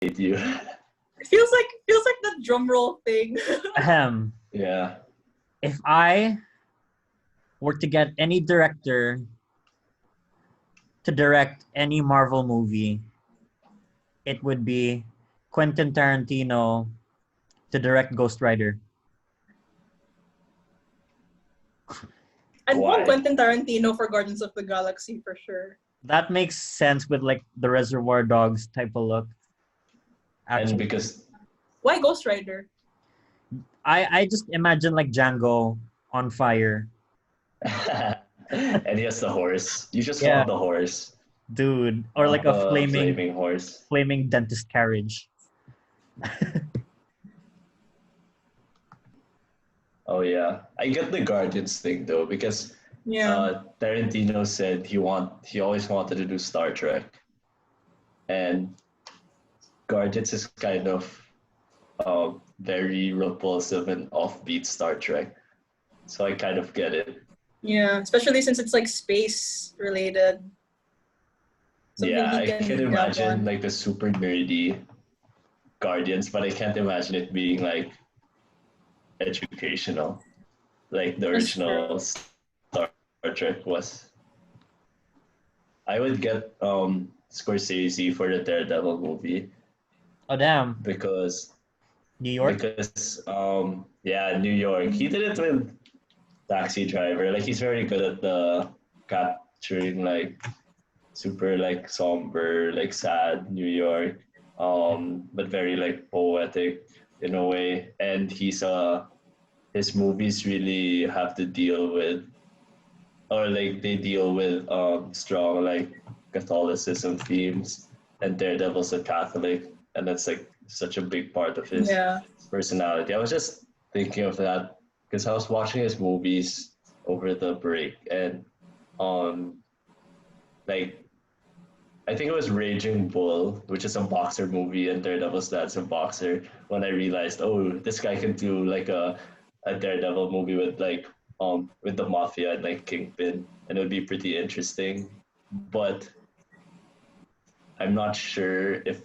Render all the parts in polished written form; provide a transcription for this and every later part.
you. It feels like the drum roll thing. Ahem. Yeah. If I were to get any director to direct any Marvel movie, it would be Quentin Tarantino to direct Ghost Rider. I'd want Why? Quentin Tarantino for Guardians of the Galaxy for sure. That makes sense with like the Reservoir Dogs type of look. And Actually, because Why Ghost Rider? I just imagine like Django on fire. and he has the horse. You just Yeah. want the horse. Dude, or like a The flaming horse. dentist carriage. Oh yeah. I get the Guardians thing though, because Yeah. Tarantino said he always wanted to do Star Trek. And Guardians is kind of very repulsive and offbeat Star Trek. So I kind of get it. Yeah, especially since it's like space related. Something Yeah, he I can can dab imagine on. like the super nerdy Guardians, but I can't imagine it being like educational, like the That's original true. Star Trek was. I would get Scorsese for the Daredevil movie Oh damn, because New York. yeah, New York. He did it with Taxi Driver. Like he's very good at the capturing like super like somber, like sad New York, but very like poetic in a way. And his movies really have to deal with, or like they deal with strong like Catholicism themes, and Daredevil's a Catholic, and that's like such a big part of his Yeah. personality. I was just thinking of that because I was watching his movies over the break, and um like I think it was Raging Bull, which is a boxer movie, and Daredevil's dad's a boxer. When I realized, oh, this guy can do like a Daredevil movie with the mafia and like Kingpin, and it would be pretty interesting. But I'm not sure if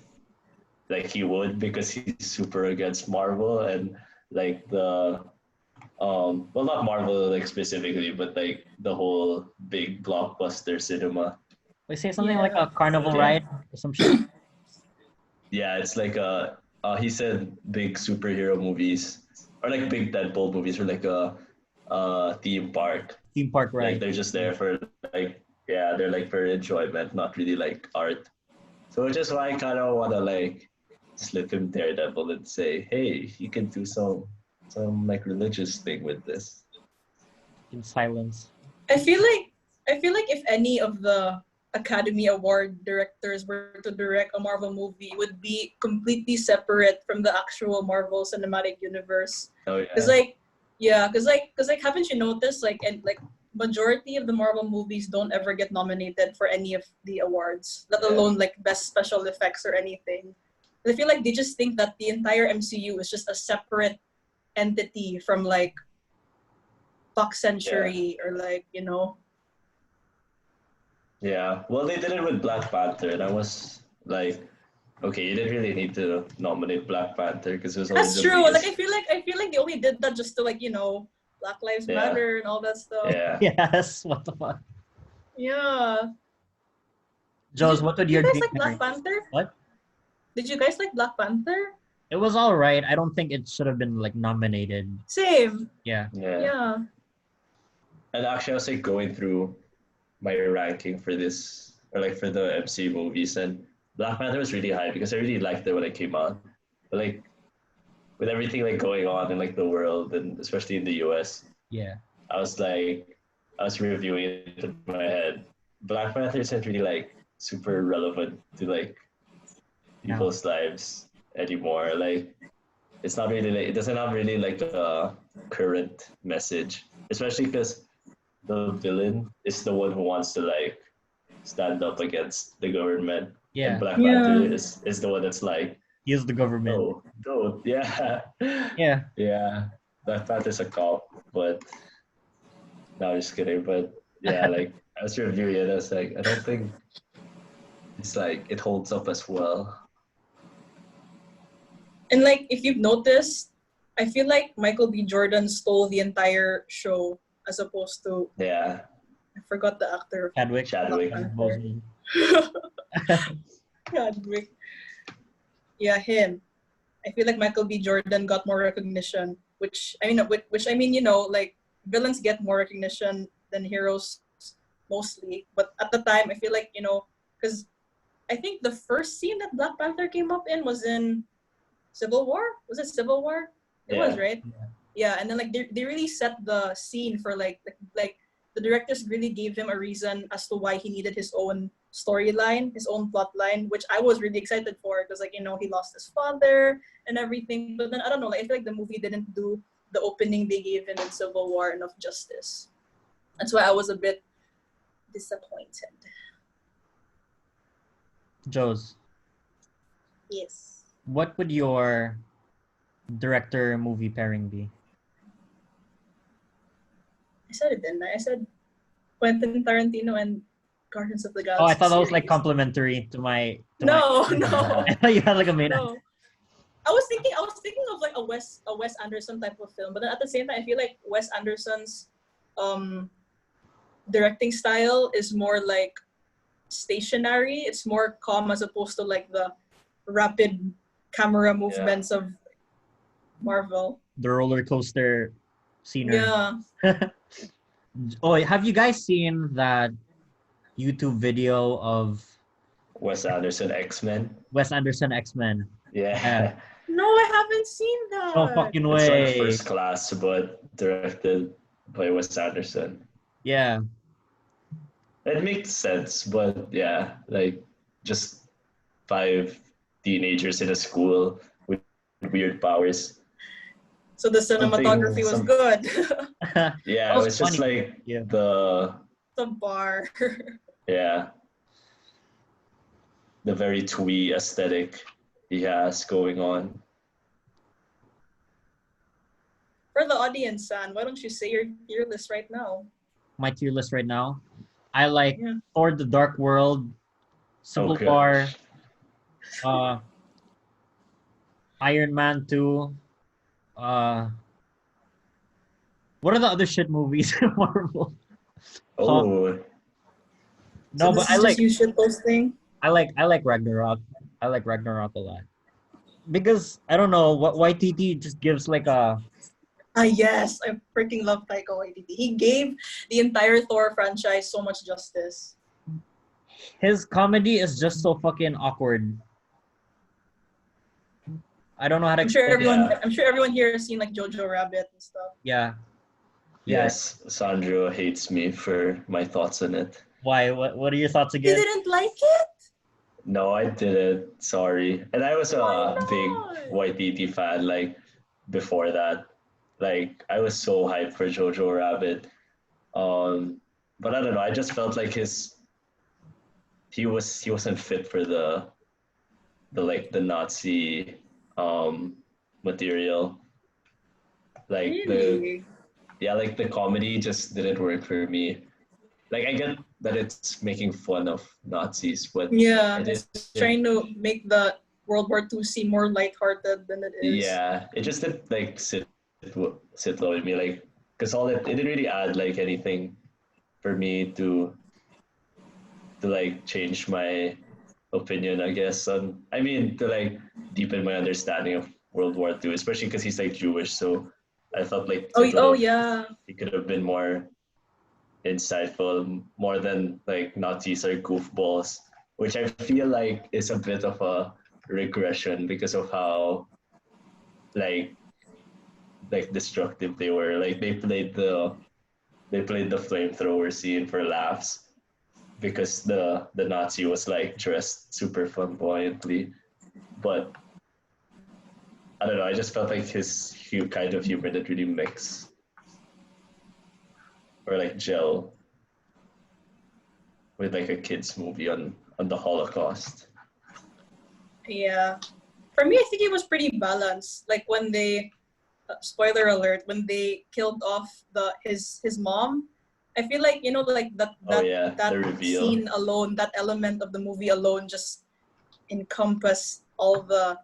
like he would, because he's super against Marvel and like the well, not Marvel like specifically, but like the whole big blockbuster cinema. We say something like Yeah. a carnival Yeah. ride or some shit. Yeah, it's like he said big superhero movies or like big Deadpool movies or like a theme park. Theme park Like ride. they're just there for like, yeah, they're like for enjoyment, not really like art. So which is why I kind of want to like slip him Daredevil and say, hey, you can do some like religious thing with this. In silence. I feel like if any of the Academy Award directors were to direct a Marvel movie, it would be completely separate from the actual Marvel Cinematic Universe. Oh Cause yeah, like, cause like, haven't you noticed and like majority of the Marvel movies don't ever get nominated for any of the awards, let Yeah. alone like best special effects or anything. I feel like they just think that the entire MCU is just a separate entity from like Fox Century or like yeah. Well, they did it with Black Panther, and I was like, okay, you didn't really need to nominate Black Panther because it was only That's the true. Like biggest. I feel like they only did that just to like Black Lives Yeah. Matter and all that stuff. Yeah. Yes. What the fuck? Yeah. Joes, what would Did you your guys dream like Black generation? Panther? What? Did you guys like Black Panther? It was all right. I don't think it should have been like nominated. Same. Yeah. Yeah. Yeah. And actually, I was like going through my ranking for this, or like for the MC movies, and Black Panther was really high because I really liked it when it came out. But like with everything like going on in like the world and especially in the US, Yeah. I was reviewing it in my head. Black Panther isn't really like super relevant to like No. people's lives anymore. Like it's not really like, it doesn't have really like a current message, especially because the villain is the one who wants to like stand up against the government, and Yeah. Black Yeah. Panther is the one that's like, Use the government. no, don't, yeah, Yeah. yeah. Black Panther's a cop, but no, I'm just kidding. But yeah, like I was reviewing it, I was like, I don't think it's like it holds up as well. And like, if you've noticed, I feel like Michael B. Jordan stole the entire show as opposed to, Yeah, I forgot the actor. Chadwick. Chadwick. Boseman. Chadwick. Yeah, him. I feel like Michael B. Jordan got more recognition, which I mean, you know, like villains get more recognition than heroes mostly. But at the time, I feel like, you know, because I think the first scene that Black Panther came up in was in Civil War. Was it Civil War? It was, Yeah. right? Yeah, and then like they really set the scene for like the directors really gave him a reason as to why he needed his own storyline, his own plot line, which I was really excited for because like, you know, he lost his father and everything. But then I don't know, like I feel like the movie didn't do the opening they gave him in Civil War enough justice. That's why I was a bit disappointed. Joes, Yes. what would your director movie pairing be? I said it, didn't I? I said Quentin Tarantino and Guardians of the Galaxy. Oh, I thought that was like series. complimentary to my. No. I thought you had like a main. No. I was thinking of like a Wes Anderson type of film, but then at the same time, I feel like Wes Anderson's directing style is more like stationary. It's more calm as opposed to like the rapid camera movements of Marvel. The roller coaster scenery. Yeah. Oh, have you guys seen that YouTube video of Wes Anderson X-Men. Wes Anderson X-Men? Yeah. No, I haven't seen that. No fucking It's way. like First Class, but directed by Wes Anderson. Yeah. It makes sense, but yeah, like just 5 teenagers in a school with weird powers. So the cinematography was Some- good. Yeah, That it was was just funny. like Yeah. The bar. the very twee aesthetic he has going on. For the audience, San, why don't you say your tier list right now? My tier list right now. I like Yeah. Thor: The Dark World, Civil Okay. War, Iron Man 2. What are the other shit movies in Marvel? Oh, No, So but this is just you shit posting? I like Ragnarok. I like Ragnarok a lot. Because I don't know, what YTT just gives like a Yes, I freaking love Taika Waititi. He gave the entire Thor franchise so much justice. his comedy is just so fucking awkward. I don't know how to I'm sure explain it. everyone here has seen like Jojo Rabbit and stuff. Yeah. yes. Sandro hates me for my thoughts on it. Why? What are your thoughts You again? didn't like it? No, I didn't. Sorry. And I was Why a big not? YTT fan, like, before that. Like, I was so hyped for Jojo Rabbit. But I don't know. I just felt like he wasn't fit for the Nazi material. Like Really? the comedy just didn't work for me. Like, I get that it's making fun of Nazis, but Yeah, it it's is trying to make the World War II seem more lighthearted than it is. yeah, it just didn't like sit well with me, like, because it didn't really add like anything for me to like change my opinion, I guess. I mean, to like deepen my understanding of World War II, especially because he's like Jewish, so I thought like Yeah. he could have been more insightful, more than like Nazis are goofballs, which I feel like is a bit of a regression because of how like destructive they were. Like they played the flamethrower scene for laughs because the Nazi was like dressed super flamboyantly, but I don't know. I just felt like his kind of humor didn't really mix or like gel with like a kids movie on the Holocaust. Yeah. For me, I think it was pretty balanced. Like when they, spoiler alert, when they killed off his mom, I feel like, you know, like that the reveal. scene alone, that element of the movie alone, just encompassed all the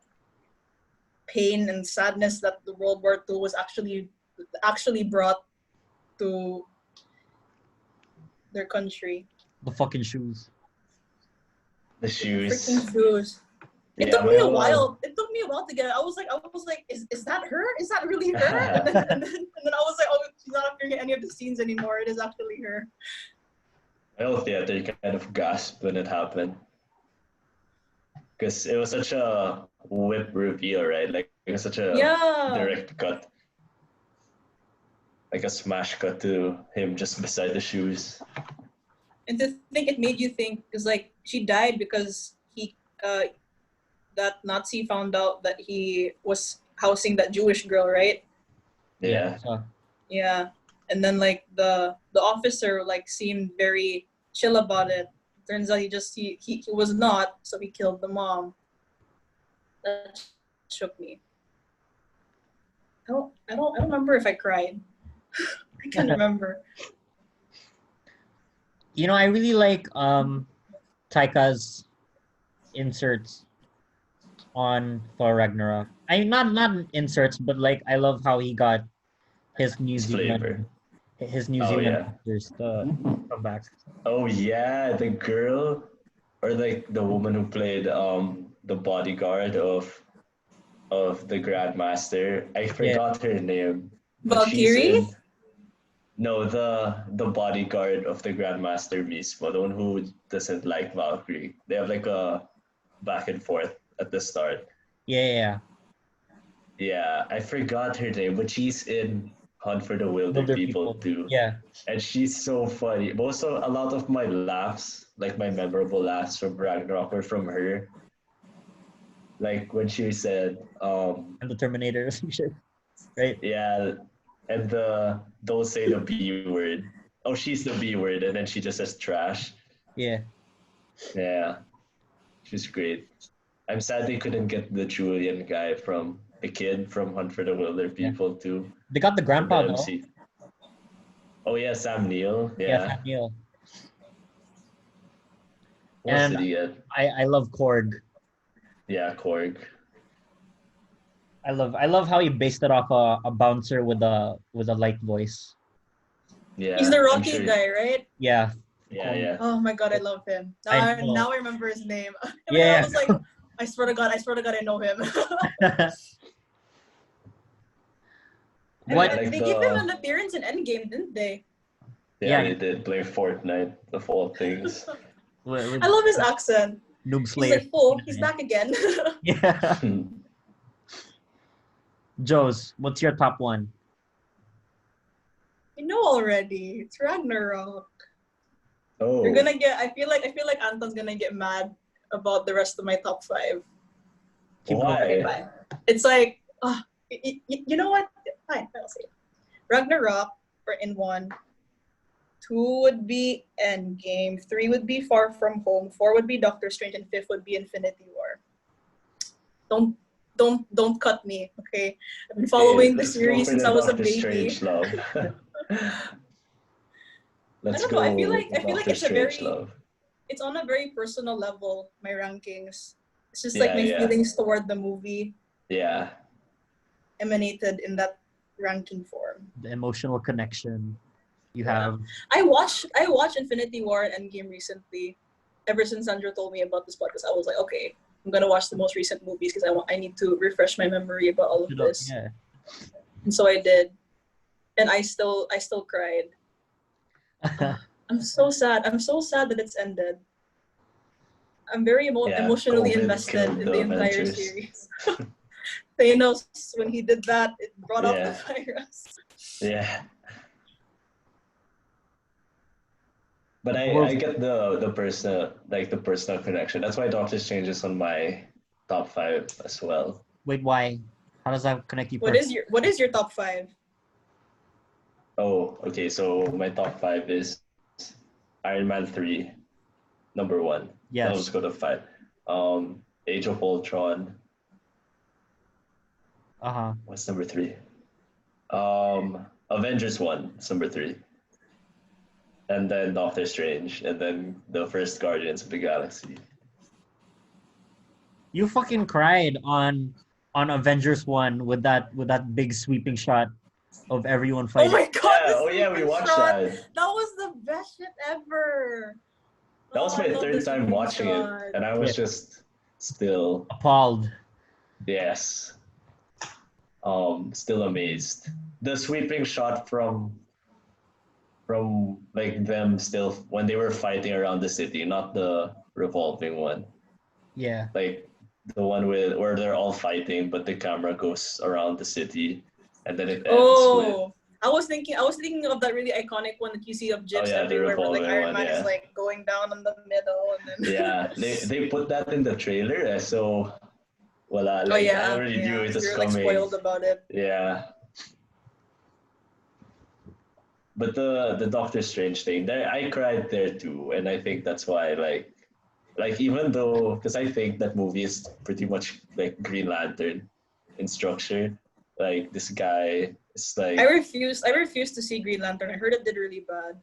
pain and sadness that the World War II was actually brought to their country. The fucking shoes. The shoes. Freaking shoes. It Yeah, took me a while. It took me a while to get it. I was like, is that her? Is that really her? And then I was like, oh, she's not appearing in any of the scenes anymore. It is actually her. My whole theater kind of gasped when it happened. Because it was such a whip reveal, right? Like it was such a direct cut. Like a smash cut to him just beside the shoes. And to think it made you think, because like she died because that Nazi found out that he was housing that Jewish girl, right? Yeah. Yeah. And then like the officer like seemed very chill about it. Turns out he was not, so he killed the mom. That shook me. I don't remember if I cried. I can't remember. You know, I really like Taika's inserts on Thor Ragnarok. I mean, not inserts, but like I love how he got his New Zealand actors to come back. Oh yeah, the girl or like the woman who played the bodyguard of the Grandmaster. I forgot her name. Valkyrie? No, the bodyguard of the Grandmaster mismo, the one who doesn't like Valkyrie. They have like a back and forth at the start. Yeah. Yeah, I forgot her name, but she's in Hunt for the Wilder People too. Yeah. And she's so funny. A lot of my laughs, like my memorable laughs from Ragnarok were from her. Like when she said, and the Terminator or some shit. Right? Yeah. And don't say the B word. Oh, she's the B word, and then she just says trash. Yeah. Yeah. She's great. I'm sad they couldn't get the Julian guy the kid from Hunt for the Wilder People too. They got the grandpa though. Oh yeah, Sam Neill. Yeah, Sam Neill. What else did he get? I love Korg. Yeah, Korg. I love how he based it off a bouncer with a light voice. Yeah. He's the Rocky guy, right? Yeah. Yeah. Oh my god, I love him. Now I remember his name. Yeah. I was like, I swear to God, I know him. What? They gave him an appearance in Endgame, didn't they? Yeah, they did play Fortnite of all things. I love his accent. Noob Slayer. He's like, oh, he's back again. Yeah. Joes, what's your top one? I know already. It's Ragnarok. Oh. You're gonna get. I feel like Anton's gonna get mad about the rest of my top 5. Why? It's like, you know what? Fine, I'll say it. Ragnarok for in 1. 2 would be Endgame. 3 would be Far From Home. 4 would be Doctor Strange, and 5th would be Infinity War. Don't cut me, okay? I've been following the series since I was a baby. Strange love. I don't know. I feel like it's on a very personal level, my rankings. It's just like my feelings toward the movie. Yeah. Emanated in that ranking form. The emotional connection you have. I watched Infinity War and Endgame recently. Ever since Sandra told me about this podcast, I was like, okay, I'm gonna watch the most recent movies because I need to refresh my memory about all of this. Yeah. And so I did, and I still cried. I'm so sad. I'm so sad that it's ended. I'm very emotionally invested in the entire series. Thanos, when he did that, it brought up the virus. Yeah. But I get the personal connection. That's why Doctor Strange is on my top 5 as well. Wait, why? How does that connect you? What is your top 5? Oh, okay. So my top 5 is Iron Man 3, number 1. Yes. Let's go to 5. Age of Ultron. What's number 3? Avengers 1 is number 3. And then Doctor Strange, and then the first Guardians of the Galaxy. You fucking cried on on Avengers 1 with that big sweeping shot of everyone Oh fighting. my god, Yeah, the oh yeah, we sweeping watched shot. that. That was the best shit ever. That was Oh, I my love third the time sweeping watching it, shot. and I was just still, Appalled. yes, still amazed. The sweeping shot from like them still when they were fighting around the city, not the revolving one. Yeah. Like the one with where they're all fighting, but the camera goes around the city, and then it ends with Oh, I was thinking of that really iconic one that you see of oh GIFs yeah, the everywhere, where like revolving Iron one, Man is yeah, like going down in the middle, and then. yeah. They put that in the trailer, so well, Oh like I yeah, already knew yeah. it So was you're like coming. spoiled about it. Yeah, but the Doctor Strange thing, there I cried there too, and I think that's why like even though because I think that movie is pretty much like Green Lantern in structure. Like this guy is I like refuse. I refuse to see Green Lantern. I heard it did really bad.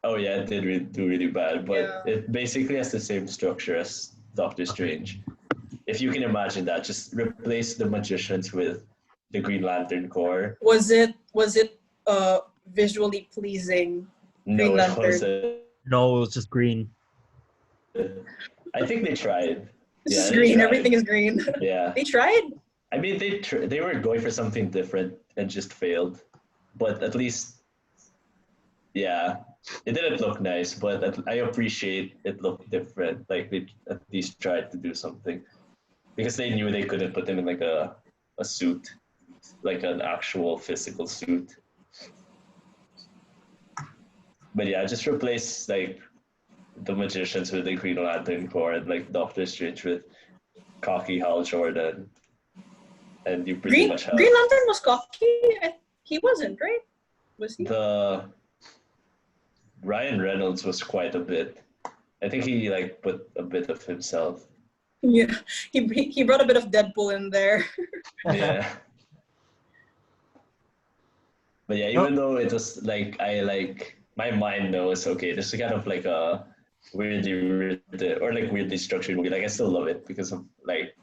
oh yeah, it did do really bad, but Yeah. it basically has the same structure as Doctor Strange. If you can imagine that, just replace the magicians with the Green Lantern Corps. Was it visually pleasing? No, Green it Lantern. wasn't. No, it was just green. I think they tried. This Yeah, is they green. Everything tried. is green. Yeah, They tried. I mean they were going for something different and just failed, but at least yeah, it didn't look nice. But I appreciate it looked different. Like they at least tried to do something because they knew they couldn't put him in like a suit, like an actual physical suit. But yeah, just replace like the magicians with the Green Lantern Corps and like Doctor Strange with cocky Hal Jordan, and you pretty Green much Green have Lantern was cocky. He wasn't, right? Was he? the Ryan Reynolds was quite a bit. I think he like put a bit of himself. Yeah. He brought a bit of Deadpool in there. Yeah. But yeah, No, even though it was like I like my mind knows okay, this is kind of like a weirdly written or like weirdly structured movie. Like I still love it because of like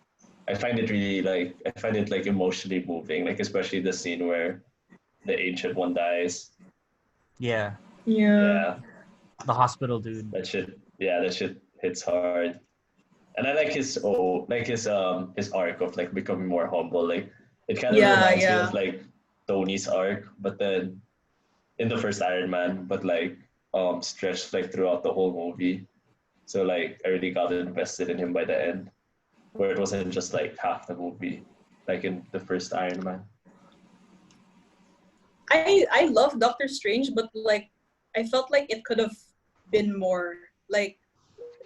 I find it really like I find it like emotionally moving. Like especially the scene where the ancient one dies. yeah, Yeah. Yeah, the hospital dude. that shit hits hard. And I like his arc of like becoming more humble. Like it kind of Yeah, reminds me yeah. of like Tony's arc, but then in the first Iron Man, but like stretched like throughout the whole movie. So like I really got invested in him by the end, where it wasn't just like half the movie, like in the first Iron Man. I love Doctor Strange, but like I felt like it could have been more. Like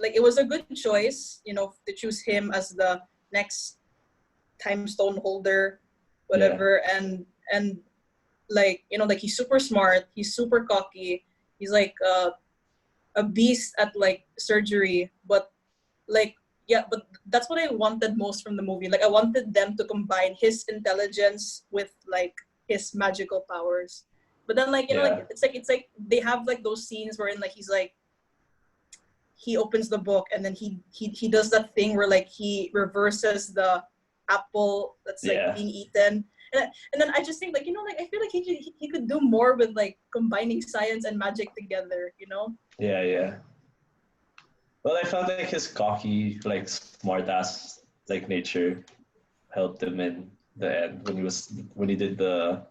it was a good choice, to choose him as the next time stone holder, Yeah, whatever. And like like he's super smart, he's super cocky, he's like a beast at like surgery, but like yeah, but that's what I wanted most from the movie. Like I wanted them to combine his intelligence with like his magical powers. But then like yeah, it's like they have like those scenes wherein like he's like he opens the book and then he does that thing where like he reverses the apple that's like yeah, being eaten. And then I just think like like I feel like he could do more with like combining science and magic together. yeah. Well, I felt like his cocky, like smart ass, like nature helped him in the end when he did the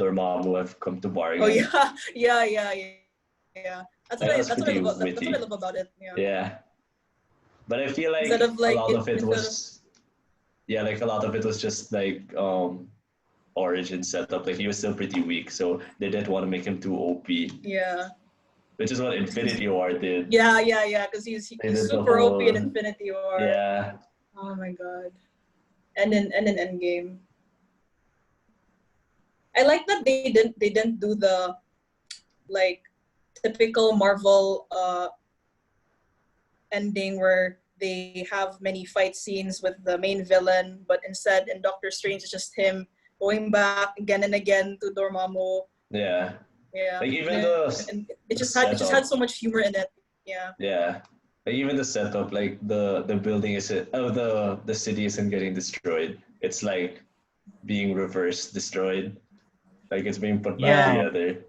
Dormammu have come to Oh bargain. yeah. Yeah. That's what That I was that's what I pretty love about that's what I witty. love about it. Yeah. Yeah, but I feel Instead like of a like lot of it instead of was yeah, like a lot of it was just like origin setup. Like he was still pretty weak, so they didn't want to make him too OP, yeah. which is what 'Cause he's Infinity War did. yeah, because They he's did the super OP in whole Infinity War. yeah, Oh my god. And in Endgame. I like that they didn't do the like typical Marvel ending where they have many fight scenes with the main villain, but instead in Doctor Strange it's just him going back again and again to Dormammu. yeah. Yeah. Like even And it the just had setup, so much humor in it. Yeah. yeah. Like even the setup, like the building is oh the city isn't getting destroyed. it's like being reverse destroyed. Like it's being put back Yeah. together.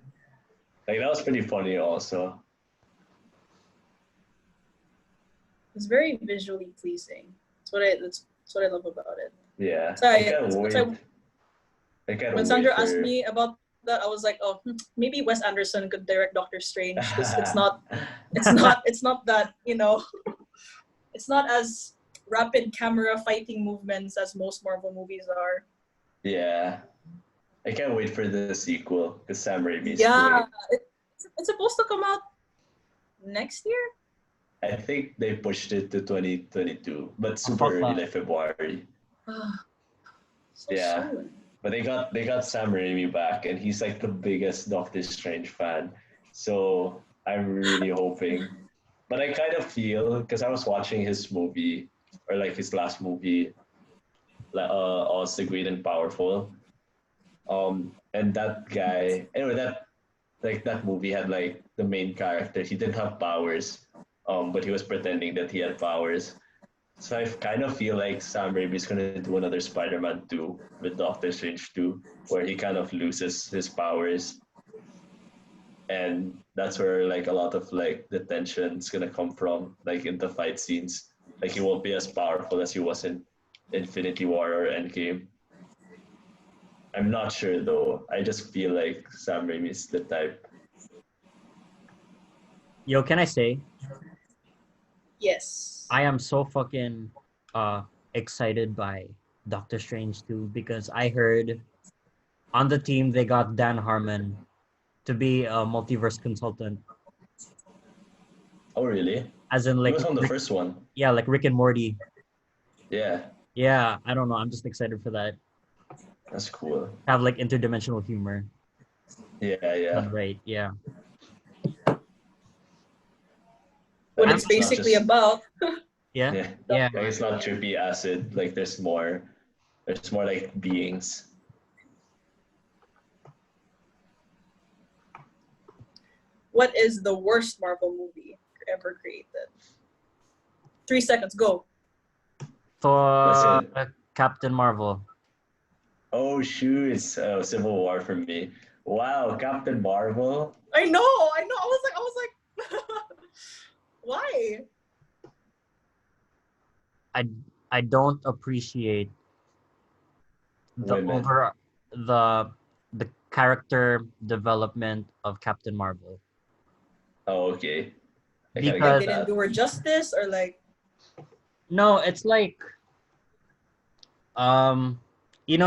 Like that was pretty funny also. It's very visually pleasing. That's what I love about it. Yeah. So I can't that's wait. why I can't when wait Sandra asked for me about that, I was like, oh, maybe Wes Anderson could direct Doctor Strange because it's not that, it's not as rapid camera fighting movements as most Marvel movies are. Yeah. I can't wait for the sequel because Sam Raimi's Yeah, doing. it's supposed to come out next year. I think they pushed it to 2022, but super fuck early, that. like February. So Yeah. soon. But they got Sam Raimi back, and he's like the biggest Doctor Strange fan. So I'm really hoping. But I kind of feel because I was watching his movie or like his last movie, All the Great and Powerful. And that guy, anyway, that movie had like the main character. He didn't have powers, but he was pretending that he had powers. So I kind of feel like Sam Raimi is gonna do another Spider-Man 2 with Doctor Strange 2, where he kind of loses his powers, and that's where like a lot of like the tension's gonna come from, like in the fight scenes. Like he won't be as powerful as he was in Infinity War or Endgame. I'm not sure though. I just feel like Sam Raimi is the type. Yo, can I say Yes. I am so fucking excited by Doctor Strange 2 because I heard on the team they got Dan Harmon to be a multiverse consultant, Oh really? as in He like was on the first one. yeah, like Rick and Morty. Yeah, Yeah, I don't know. I'm just excited for that. that's cool. Have like interdimensional humor. Yeah, yeah. Done right. Yeah. What I'm- it's basically about. Yeah. Yeah. Yeah. Like it's not trippy acid. Like there's more. There's more like beings. What is the worst Marvel movie ever created? 3 seconds, go. For Listen. Captain Marvel. Oh shoot! It's Civil War for me. Wow, Captain Marvel. I know. I was like, why? I don't appreciate the Women. the character development of Captain Marvel. Oh, okay. I kind of Because get They didn't that. do her justice, or like, no, it's like um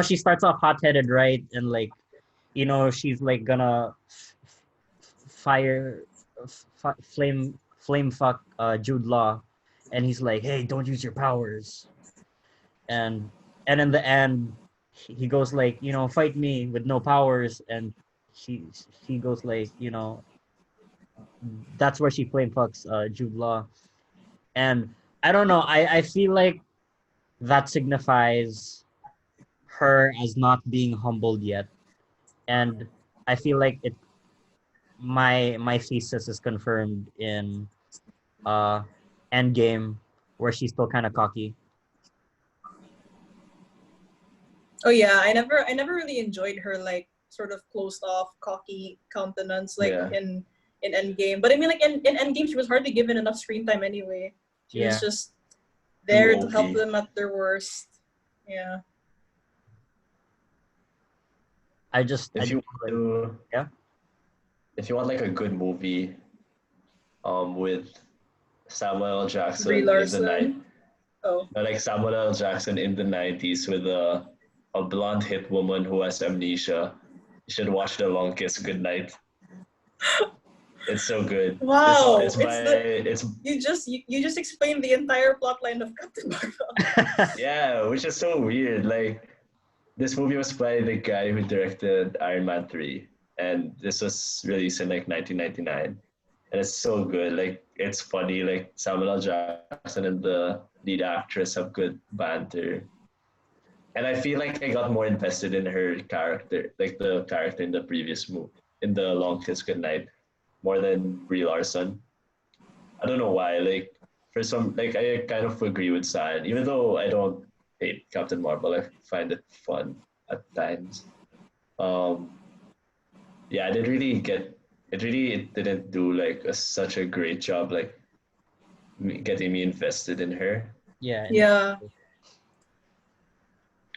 she starts off hot-headed, right? And like she's like gonna fire flame fuck Jude Law, and he's like, "Hey, don't use your powers." And in the end he goes like, "Fight me with no powers." And she goes like, that's where she flame fucks Jude Law. And I don't know, I feel like that signifies her as not being humbled yet. And I feel like my thesis is confirmed in uh Endgame, where she's still kind of cocky. oh yeah, I never really enjoyed her like sort of closed off, cocky countenance like Yeah. in Endgame. But I mean, like in Endgame, she was hardly given enough screen time anyway. She Yeah. was just there to OP. help them at their worst. Yeah. I just If you want to, yeah. if you want like a good movie, with Samuel L. Brie Jackson in the night, Larson. Oh. like Samuel L. Jackson in the 90s with a blonde hit woman who has amnesia. You should watch The Long Kiss Goodnight. It's so good. Wow. It's by it's You just explained the entire plot line of Captain Marvel. yeah, which is so weird. Like this movie was by the guy who directed Iron Man 3, and this was released in like 1999, and it's so good. Like it's funny. Like Samuel L. Jackson and the lead actress have good banter, and I feel like I got more invested in her character, like the character in the previous movie, in the Long Kiss Goodnight, more than Brie Larson. I don't know why. Like for some, like I kind of agree with San, even though I don't hate Captain Marvel. I find it fun at times. Um, yeah, I didn't really get it. Really, it didn't do like such a great job like getting me invested in her. Yeah. Yeah.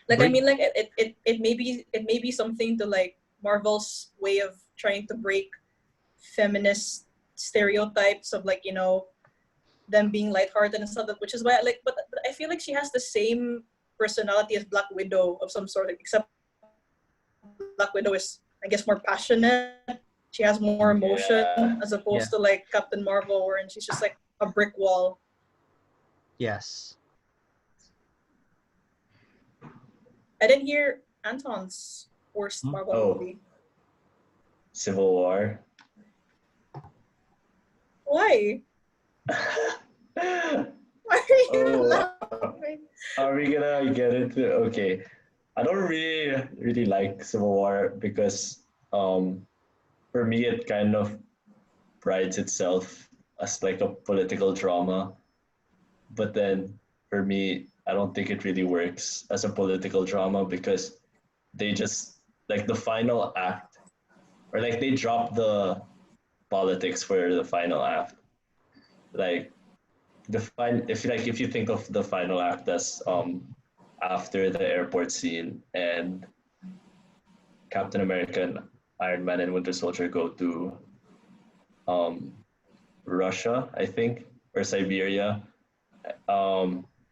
Like I Break- mean, like it may be something to like Marvel's way of trying to break feminist stereotypes of like them being lighthearted and stuff. Which is why but I feel like she has the same personality as Black Widow of some sort, except Black Widow is I guess more passionate. She has more emotion Yeah. as opposed Yeah. to like Captain Marvel, wherein she's just like a brick wall. yes. I didn't hear Anton's worst Marvel Oh. movie. Civil War. Why? Why are you laughing? Are we gonna get into okay? I don't really like Civil War because for me it kind of prides itself as like a political drama, but then for me I don't think it really works as a political drama because they just like the final act or like they drop the politics for the final act. Like if you think of the final act as after the airport scene and Captain America and Iron Man and Winter Soldier go to um, Russia, I think, or Siberia.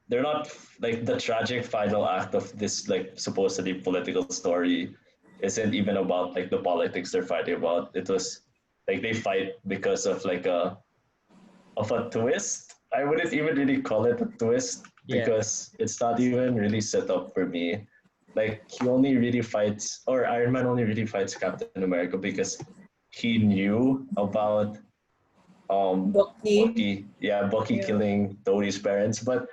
They're not like the tragic final act of this like supposedly political story isn't even about like the politics they're fighting about. It was like they fight because of like a twist. I wouldn't even really call it a twist Yeah. because it's not even really set up for me. Like he only really fights, or Iron Man only really fights Captain America because he knew about Bucky. Bucky Yeah. killing Tony's parents. But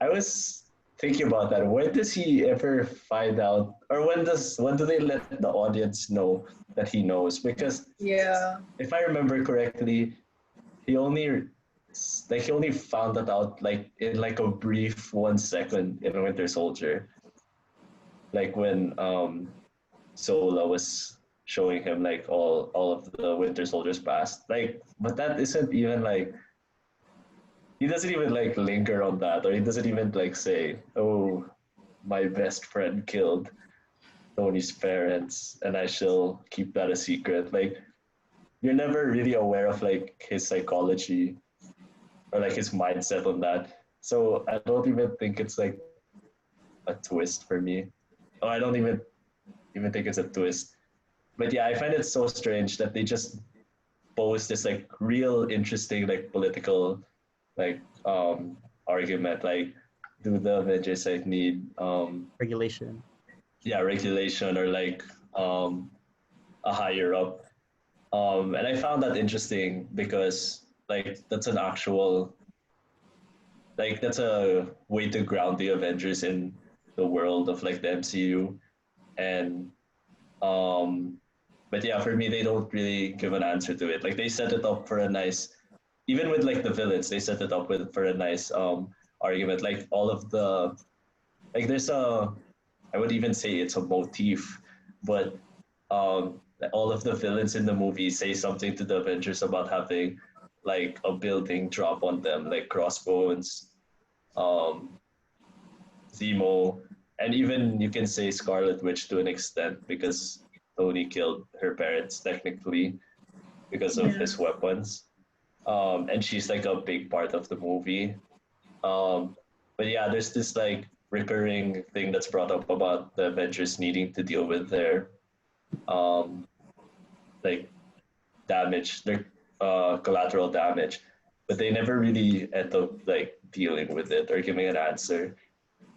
I was thinking about that. When does he ever find out, or when do they let the audience know that he knows? Because Yeah. if I remember correctly, he only he only found that out like in like a brief 1 second in Winter Soldier, like when Sola was showing him like all of the Winter Soldier's past. Like, but that isn't even like he doesn't even like linger on that, or he doesn't even like say, "Oh, my best friend killed Tony's parents, and I shall keep that a secret." Like, you're never really aware of like his psychology or like his mindset on that. So I don't even think it's like a twist for me. Oh, I don't even think it's a twist. But yeah, I find it so strange that they just pose this like real interesting like political like argument like do the Avengers like need Regulation. regulation or like a higher up and I found that interesting because like that's an actual like that's a way to ground the Avengers in the world of like the MCU and um but yeah for me they don't really give an answer to it like they set it up for a nice even with like the villains they set it up with for a nice argument like all of the like there's a I would even say it's a motif but all of the villains in the movie say something to the Avengers about having like a building drop on them like Crossbones um Zemo, and even you can say Scarlet Witch to an extent because Tony killed her parents technically because of Yeah. his weapons. And she's like a big part of the movie. Um, but yeah, there's this like recurring thing that's brought up about the Avengers needing to deal with their um, like damage, their collateral damage, but they never really end up like dealing with it or giving an answer.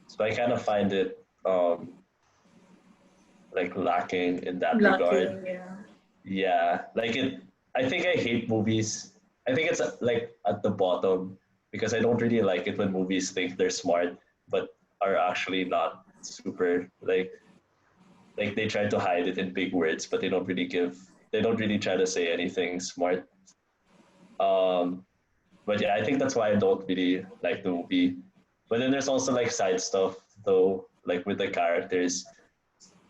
So I kind of find it like lacking in that regard. Lacking, yeah. Yeah, like it. I think I hate movies. I think it's like at the bottom because I don't really like it when movies think they're smart but are actually not super like they try to hide it in big words but they don't really try to say anything smart. Um, but yeah, I think that's why I don't really like the movie. But then there's also like side stuff though, like with the characters,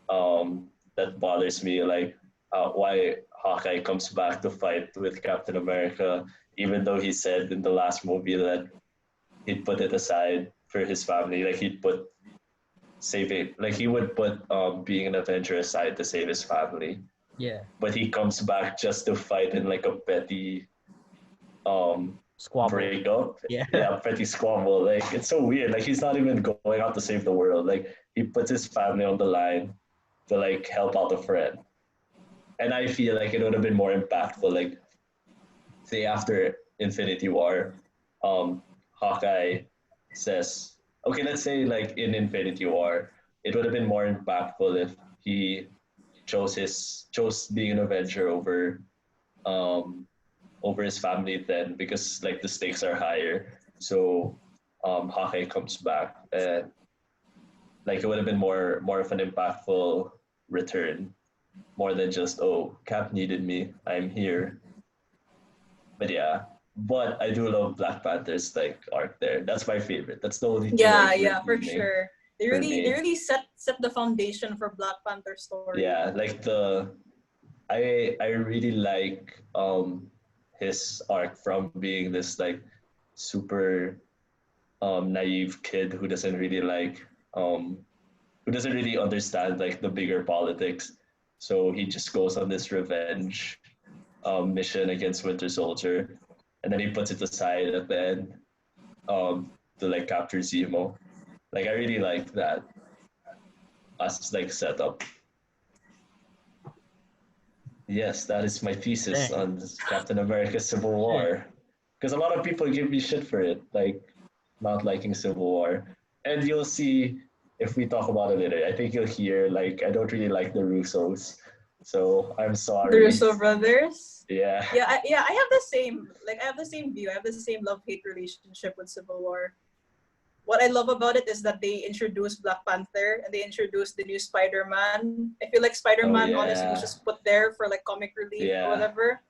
that bothers me. Like why Hawkeye comes back to fight with Captain America, even though he said in the last movie that he'd put it aside for his family. Like he'd put saving, like he would put being an Avenger aside to save his family. Yeah. But he comes back just to fight in like a petty Squabble. breakup. Yeah. Yeah, petty squabble. Like it's so weird. Like he's not even going out to save the world. Like he puts his family on the line to like help out a friend. And I feel like it would have been more impactful. Like say after Infinity War, Hawkeye says, okay, let's say like in Infinity War, it would have been more impactful if he chose being an Avenger over his family then, because like the stakes are higher. So Hawkeye comes back and like it would have been more of an impactful return, more than just, oh, Cap needed me, I'm here. But yeah, but I do love Black Panther's like arc there. That's my favorite. That's the only thing Yeah, like yeah, for redeeming sure. They for really me. they really set the foundation for Black Panther story. Yeah, like I really like his arc from being this like super naive kid who doesn't really understand like the bigger politics. So he just goes on this revenge mission against Winter Soldier, and then he puts it aside at the end to like capture Zemo. Like I really like that as like setup. Yes, that is my thesis Dang. on Captain America Civil War. Because a lot of people give me shit for it, like not liking Civil War. And you'll see if we talk about it later. I think you'll hear like I don't really like the Russos. So I'm The sorry. Russo brothers. Yeah. Yeah, I have the same I have the same view. I have the same love-hate relationship with Civil War. What I love about it is that they introduced Black Panther and they introduced the new Spider-Man. I feel like Oh Spider-Man honestly was yeah. just put there for like comic relief or Yeah, whatever.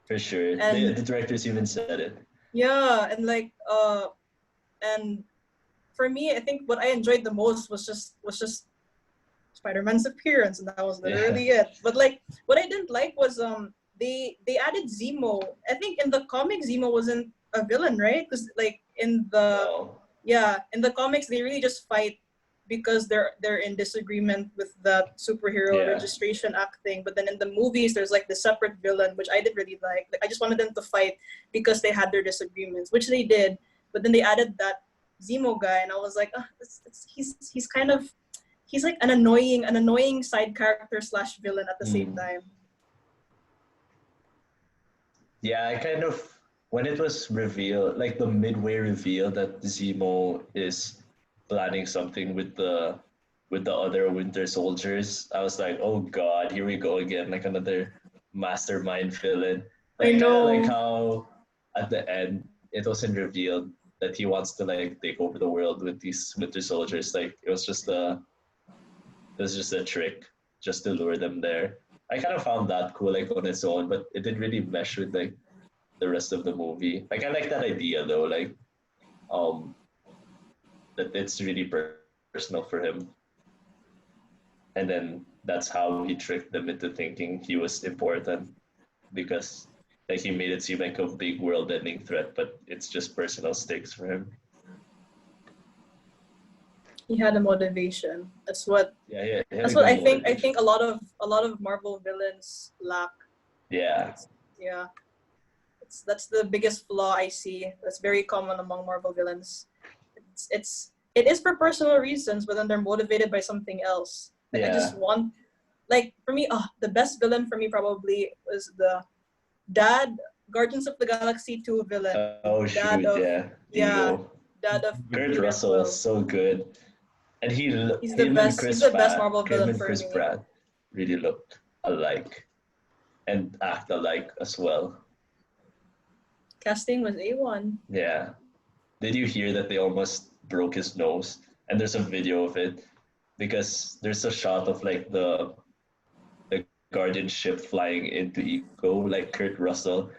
for sure. And The directors even said it. yeah, and and for me, I think what I enjoyed the most was just Spider-Man's appearance, and that was Yeah. literally it. But like, what I didn't like was they added Zemo. I think in the comic Zemo wasn't a villain, right? Because like No. in the comics they really just fight because they're in disagreement with that superhero Yeah. registration act thing. But then in the movies there's like the separate villain, which I didn't really like. Like I just wanted them to fight because they had their disagreements, which they did. But then they added that Zemo guy, and I was like, he's kind of he's like an annoying side character slash villain at the same Mm. time. Yeah, I kind of when it was revealed, like the midway reveal that Zemo is planning something with the other Winter Soldiers, I was like, oh god, here we go again, like another mastermind villain. I Like kind of like know. how at the end it wasn't revealed that he wants to like take over the world with these Winter Soldiers. Like it was just a trick just to lure them there. I kind of found that cool, like on its own, but it didn't really mesh with like the rest of the movie. Like I like that idea though, like um that it's really personal for him, and then that's how he tricked them into thinking he was important because like he made it seem like a big world-ending threat, but it's just personal stakes for him. He had a motivation. Yeah, yeah, he had a That's what good I motivation. think a lot of Marvel villains lack. Yeah, Yeah. That's the biggest flaw I see. That's very common among Marvel villains. It is for personal reasons, but then they're motivated by something else. Like I yeah. just want, like for me, the best villain for me probably was the dad Guardians of the Galaxy 2 villain. Oh Dad shoot, of yeah. yeah, Ego. dad of Kurt Peter Russell, Quill. so good. And He's the him and best. He's Chris the best Pratt, Marvel him villain and for Chris me. Pratt really look alike and act alike as well. Casting was A1. Yeah. Did you hear that they almost broke his nose? And there's a video of it because there's a shot of like the Guardian ship flying into Ego, like Kurt Russell,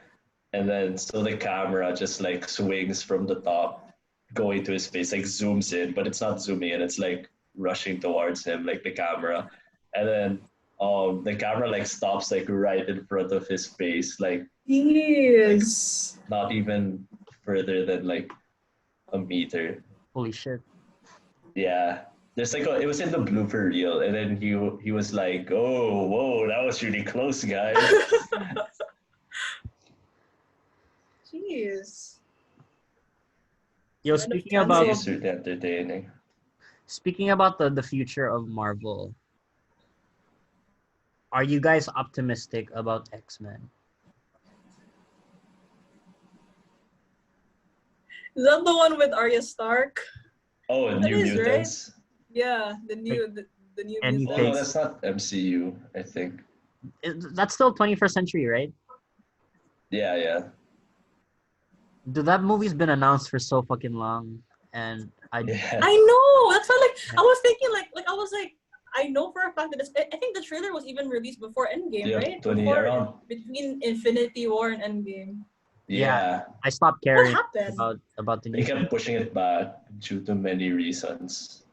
and then so the camera just like swings from the top going to his face, like zooms in, but it's not zooming in. It's like rushing towards him, like the camera, and then the camera like stops like right in front of his face, like Yes. not even further than like a meter. Holy shit. Yeah. There's like it was in the blooper reel, and then he was like, "Oh, whoa, that was really close, guys." Jeez. Yo, Kind of speaking about It's really entertaining. the future of Marvel, are you guys optimistic about X-Men? Is that the one with Arya Stark? Oh, and That New is, right? Mutants. Yeah, the new Any Oh mutants. no, that's not MCU. I think. That's still 21st century, right? Yeah, yeah, Dude, that movie's been announced for so fucking long, and yeah. I know. That's why, like, I was thinking, like, I was like, I know for a fact that it's. I think the trailer was even released before Endgame, Yeah, right? 20 Before around. between Infinity War and Endgame. Yeah, I stopped What caring happened? about the they new. kept pushing it back due to many reasons.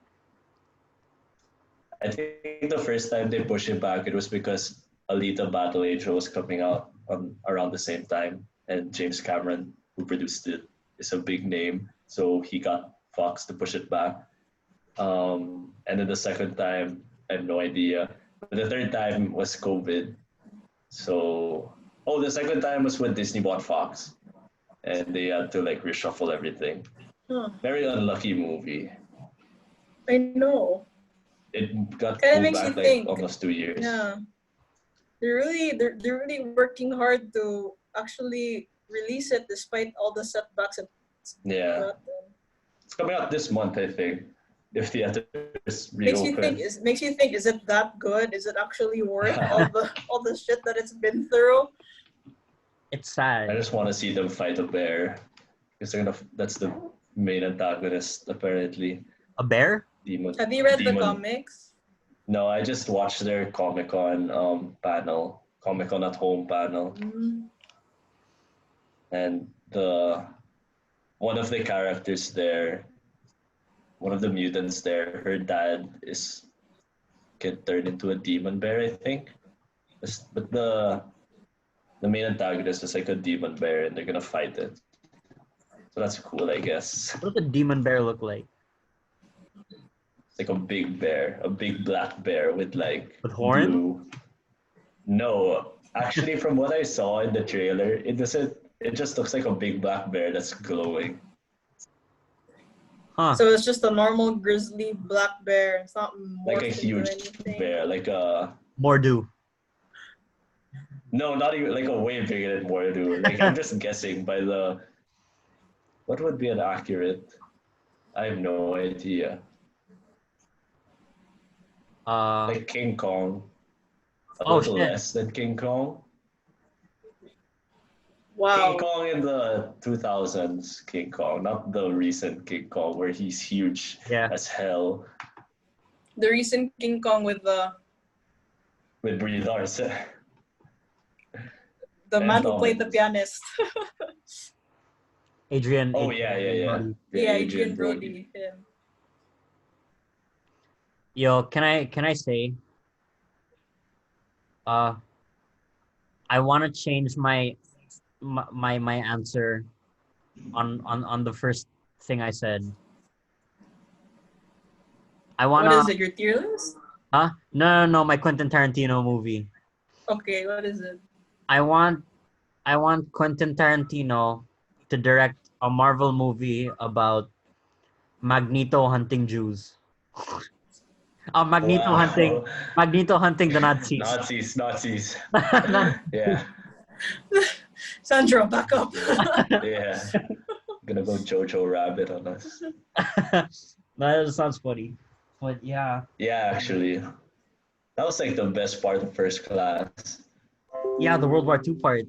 I think the first time they pushed it back, it was because Alita Battle Angel was coming out on around the same time, and James Cameron, who produced it, is a big name, so he got Fox to push it back. And then the second time, I have no idea. But the third time was COVID. So, oh, the second time was when Disney bought Fox, and they had to like reshuffle everything. Huh. Very unlucky movie. I know. It got Kind of pulled makes you back like think. almost 2 years. Yeah, they're really working hard to actually release it despite all the setbacks it's Yeah, gotten. it's coming out this month, I think. If theaters Makes you reopen. think. Is it that good? Is it actually worth all the shit that it's been through? It's I sad. just want to see them fight a bear. Because that's the main antagonist, apparently. A bear? Demon. Have you read the Demon. comics? No, I just watched their Comic Con panel, Comic Con at Home panel, Mm. and the one of the characters there, one of the mutants there, her dad is get turned into a demon bear, I think. But the main antagonist is like a demon bear, and they're gonna fight it. So that's cool, I guess. What does a demon bear look like? It's like a big bear, a big black bear with like With horn? blue. No, actually, from what I saw in the trailer, it doesn't. It just looks like a big black bear that's glowing. Huh. So it's just a normal grizzly black bear. It's not Like morphed a into huge anything. bear, like a Mordu. no, not even like a way bigger than Mordu. Like I'm just guessing by the what would be an accurate. I have no idea. Like King Kong, a little shit. less than King Kong. Wow. King Kong in the 2000s, King Kong, not the recent King Kong where he's huge Yeah. as hell The recent King Kong with the Brie Larson. man who played the pianist. Adrian. Oh Adrian yeah. Brody. Yeah, Adrian Brody. Yeah. Yo, can I say? I want to change my answer on the first thing I said. I wanna. What is it? Your tier list? Huh? No, my Quentin Tarantino movie. Okay, what is it? I want Quentin Tarantino to direct a Marvel movie about Magneto hunting Jews. Magneto Wow. hunting the Nazis. Nazis. Yeah, Sandra, back up. yeah. Gonna go Jojo Rabbit on us. That sounds funny. But yeah. Yeah, actually, that was like the best part of First Class. Yeah, the World War II part.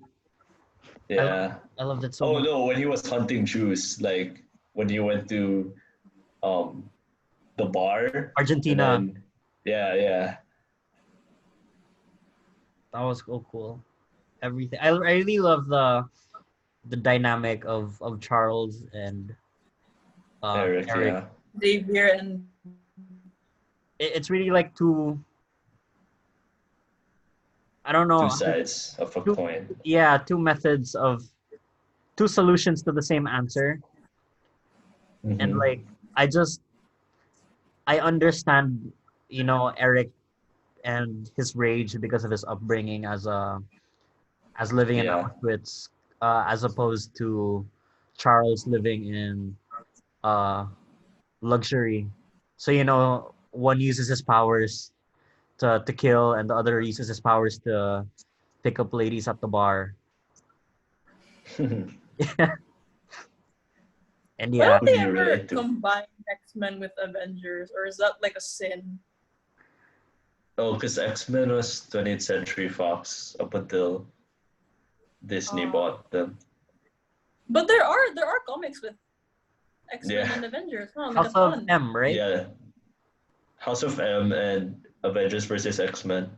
Yeah. I loved it so Oh much. no, when he was hunting Jews, like when he went to um the bar. Argentina. And then, yeah. That was so cool. Everything. I really love the dynamic of Charles and Eric, Eric. yeah. Xavier and It's really like two. I don't know. Two sides of a Two, coin. yeah, two solutions to the same answer, and Mm-hmm. like I understand, Eric and his rage because of his upbringing as living in Yeah. Auschwitz, as opposed to Charles living in uh luxury. So one uses his powers to kill, and the other uses his powers to pick up ladies at the bar. And why yeah, don't Who do they you ever relate to? combine X-Men with Avengers, or is that like a sin? Oh, because X-Men was 20th Century Fox up until Disney Uh, bought them. but there are comics with X-Men Yeah. and Avengers, huh? Like a House of ton. M, right? Yeah. House of M and Avengers versus X-Men.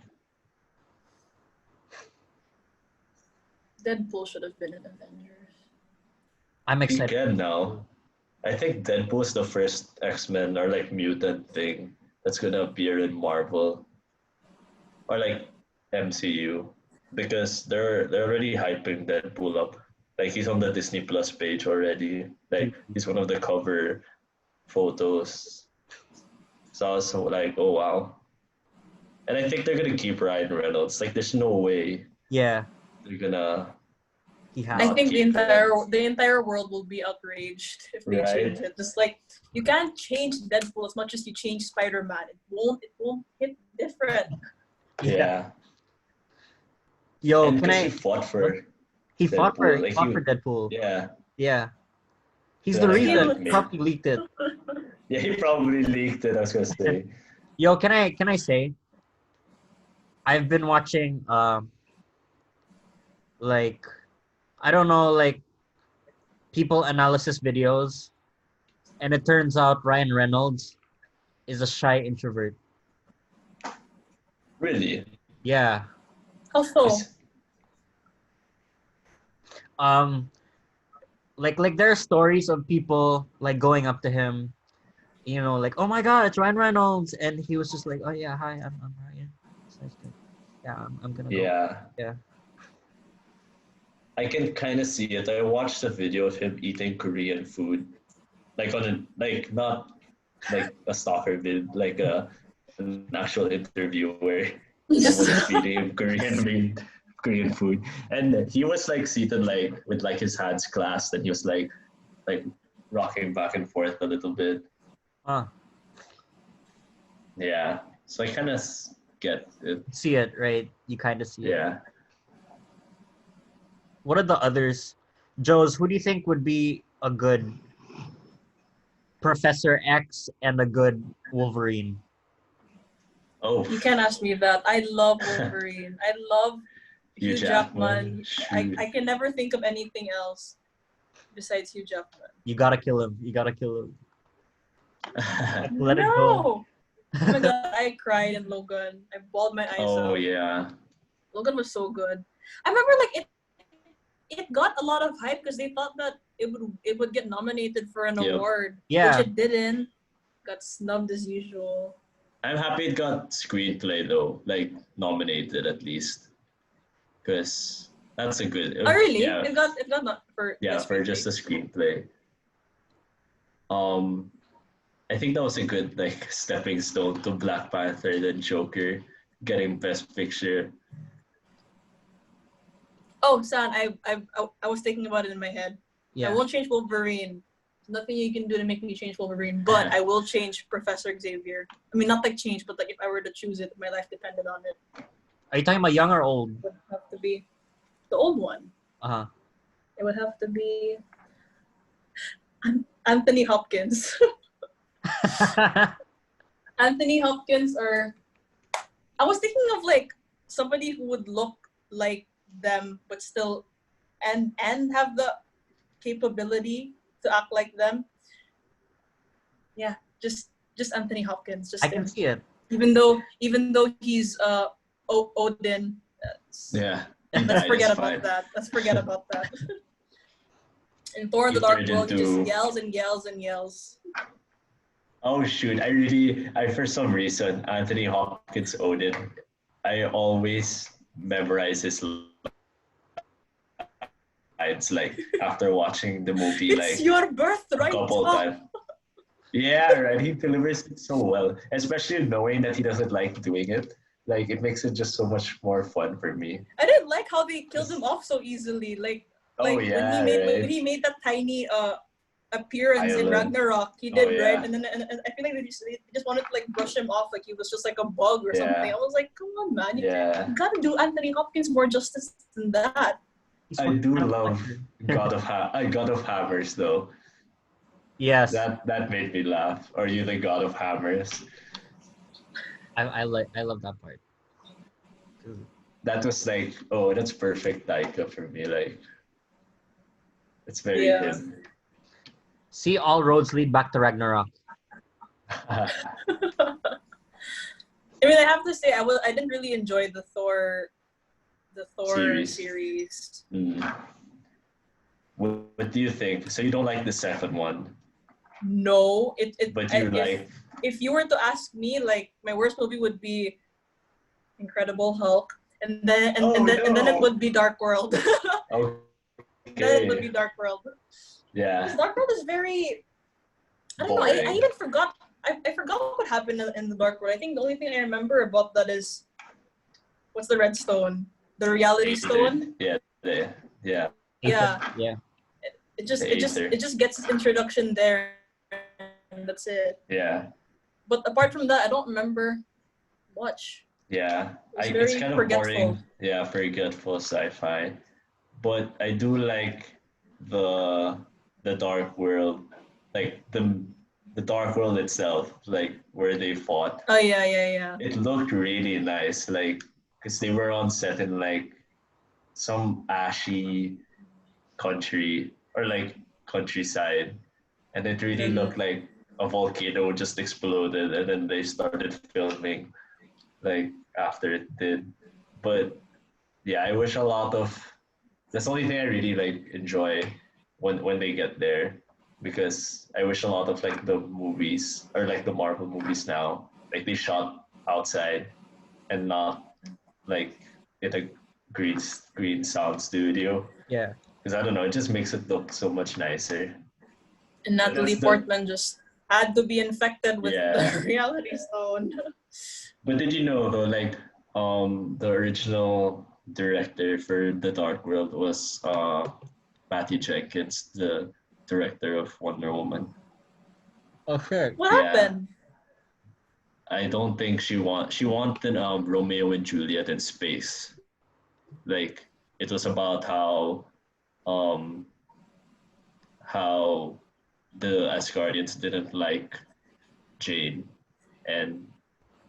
Deadpool should have been in Avengers. I'm He excited. can now. I think Deadpool is the first X-Men or like mutant thing that's gonna appear in Marvel or like MCU because they're already hyping Deadpool up. Like he's on the Disney Plus page already. Like he's one of the cover photos. So I was like, oh wow. And I think they're gonna keep Ryan Reynolds. Like there's no way Yeah, they're gonna he has. I not think the keep entire him. the entire world will be outraged if they change Right? it. Just like you can't change Deadpool as much as you change Spider-Man. It won't hit different. Yeah. Yo, And can because he I? fought What? for He Deadpool. Like fought for Deadpool. yeah. Yeah, he's To the have reason. that Cute. He made. probably leaked it. Yeah, he probably leaked it, I was gonna say. Yo, can I say I've been watching like I don't know, like people analysis videos, and it turns out Ryan Reynolds is a shy introvert. Really? Yeah. How so? Is Um like there are stories of people like going up to him, like, oh my god, it's Ryan Reynolds, and he was just like, oh yeah, hi, I'm Ryan. It's nice to, yeah, I'm gonna go. yeah. Yeah. I can kinda see it. I watched a video of him eating Korean food. Like on a like not like a stalker vid, like an actual interview where someone is feeding him Korean food. And he was like seated like with like his hands clasped and he was like rocking back and forth a little bit. Huh. Yeah. So I kinda get it. See it, right? You kind of see it. Yeah. What are the others? Joes, who do you think would be a good Professor X and a good Wolverine? Oh, You can't ask me that. I love Wolverine. I love Hugh Hugh Jackman. Jackman. I can never think of anything else besides Hugh Jackman. You gotta kill him. You gotta kill him. Let it go. No! Oh my god, I cried in Logan. I bawled my eyes Oh out. yeah. Logan was so good. I remember like it got a lot of hype because they thought that it would get nominated for an Yep. award, Yeah. which it didn't. Got snubbed as usual. I'm happy it got screenplay though, like nominated at least, because that's a good. Oh really? Yeah, It got not for yeah, best for just a screenplay. I think that was a good like stepping stone to Black Panther then Joker getting Best Picture. Oh, San, I was thinking about it in my head. I Yeah. won't change Wolverine. There's nothing you can do to make me change Wolverine, but I will change Professor Xavier. I mean, not like change, but like if I were to choose it, if my life depended on it, Are you talking about young or old? it would have to be the old one. Uh It would have to be Anthony Hopkins. huh. Anthony Hopkins, or I was thinking of like somebody who would look like them, but still and have the capability to act like them. Yeah, just Anthony Hopkins. Just I can him. see it. Even though he's Odin. Yeah, Let's forget about that. Let's forget about that. In Thor: he The Dark turned World, he just into. yells and yells and yells. Oh shoot! I for some reason Anthony Hopkins Odin. I always memorize his lines like after watching the movie It's like your a birthright. couple Oh, times. Yeah, right. He delivers it so well, especially knowing that he doesn't like doing it. Like it makes it just so much more fun for me. I didn't like how they killed him off so easily. Oh Like yeah, right. when he made that tiny appearance in Island. Ragnarok, he Oh did right, yeah, and I feel like they just wanted to like brush him off like he was just like a bug or something. yeah, I was like, come on, man, yeah. you gotta do Anthony Hopkins more justice than that. He's I one do kind of love actor. God of Hammers though. Yes, That made me laugh. Are you the God of Hammers? I love that part. That was like, oh, that's perfect Taika for me. Like, it's very Yeah. him. See, all roads lead back to Ragnarok. I mean, I have to say, I didn't really enjoy the Thor Series. series. What do you think? So you don't like the second one, No, but you like. if you were to ask me, like my worst movie would be Incredible Hulk, and then and then it No. would be Dark World. Then it would be Okay. Dark World. Yeah. Because Dark World is very, I don't know. I Boring. even forgot. I forgot what happened in the Dark World. I think the only thing I remember about that is what's the red stone? The reality stone. Yeah. Yeah. Yeah. Yeah. It just The Aether. it just gets its introduction there, and that's it. Yeah. But apart from that, I don't remember much. Yeah. It's It's very kind of forgetful. boring. Yeah, forgetful sci-fi. But I do like the Dark World, like the Dark World itself, like where they fought. Oh yeah. It looked really nice, like because they were on set in like some ashy country or like countryside, and it really looked like a volcano just exploded, and then they started filming like after it did. But yeah, I wish a lot of that's the only thing I really like enjoy when they get there because I wish a lot of like the movies or like the Marvel movies now like they shot outside and not like in a green sound studio Yeah. because I don't know it just makes it look so much nicer. And But Natalie that's the Portman just had to be infected with yeah. the reality stone. But did you know though like the original director for The Dark World was Patty Jenkins, the director of Wonder Woman. Oh, sure. What Yeah, happened? I don't think she wanted Romeo and Juliet in space. Like it was about um how the Asgardians didn't like Jane and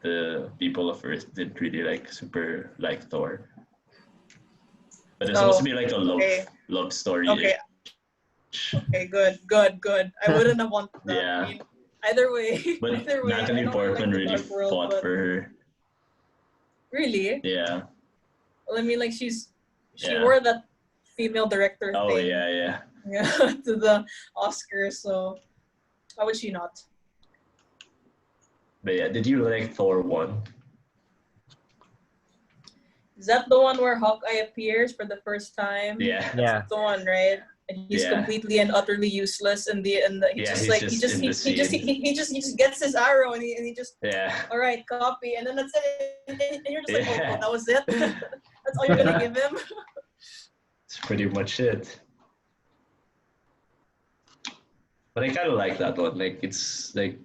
the people of Earth didn't really super like Thor. But it's supposed to Oh, be like a okay. love story. Okay. Okay, good. I wouldn't have wanted that. Yeah. I mean, either way, But either way, I Natalie don't really Portman like the really Dark World, fought but for her. really, Yeah. well, I mean, like she Yeah. wore that female director Oh thing, yeah. yeah, to the Oscars. So how would she not? But yeah, did you like Thor 1? Is that the one where Hawkeye appears for the first time? Yeah. Yeah. That's the one, right? And he's Yeah. completely and utterly useless, and he Yeah, just he's like just in the he just gets his arrow, and he just Yeah. all right, copy, and then that's it, and you're just like, Yeah. oh, that was it. That's all you're gonna give him. It's pretty much it. But I kind of like that one. Like it's like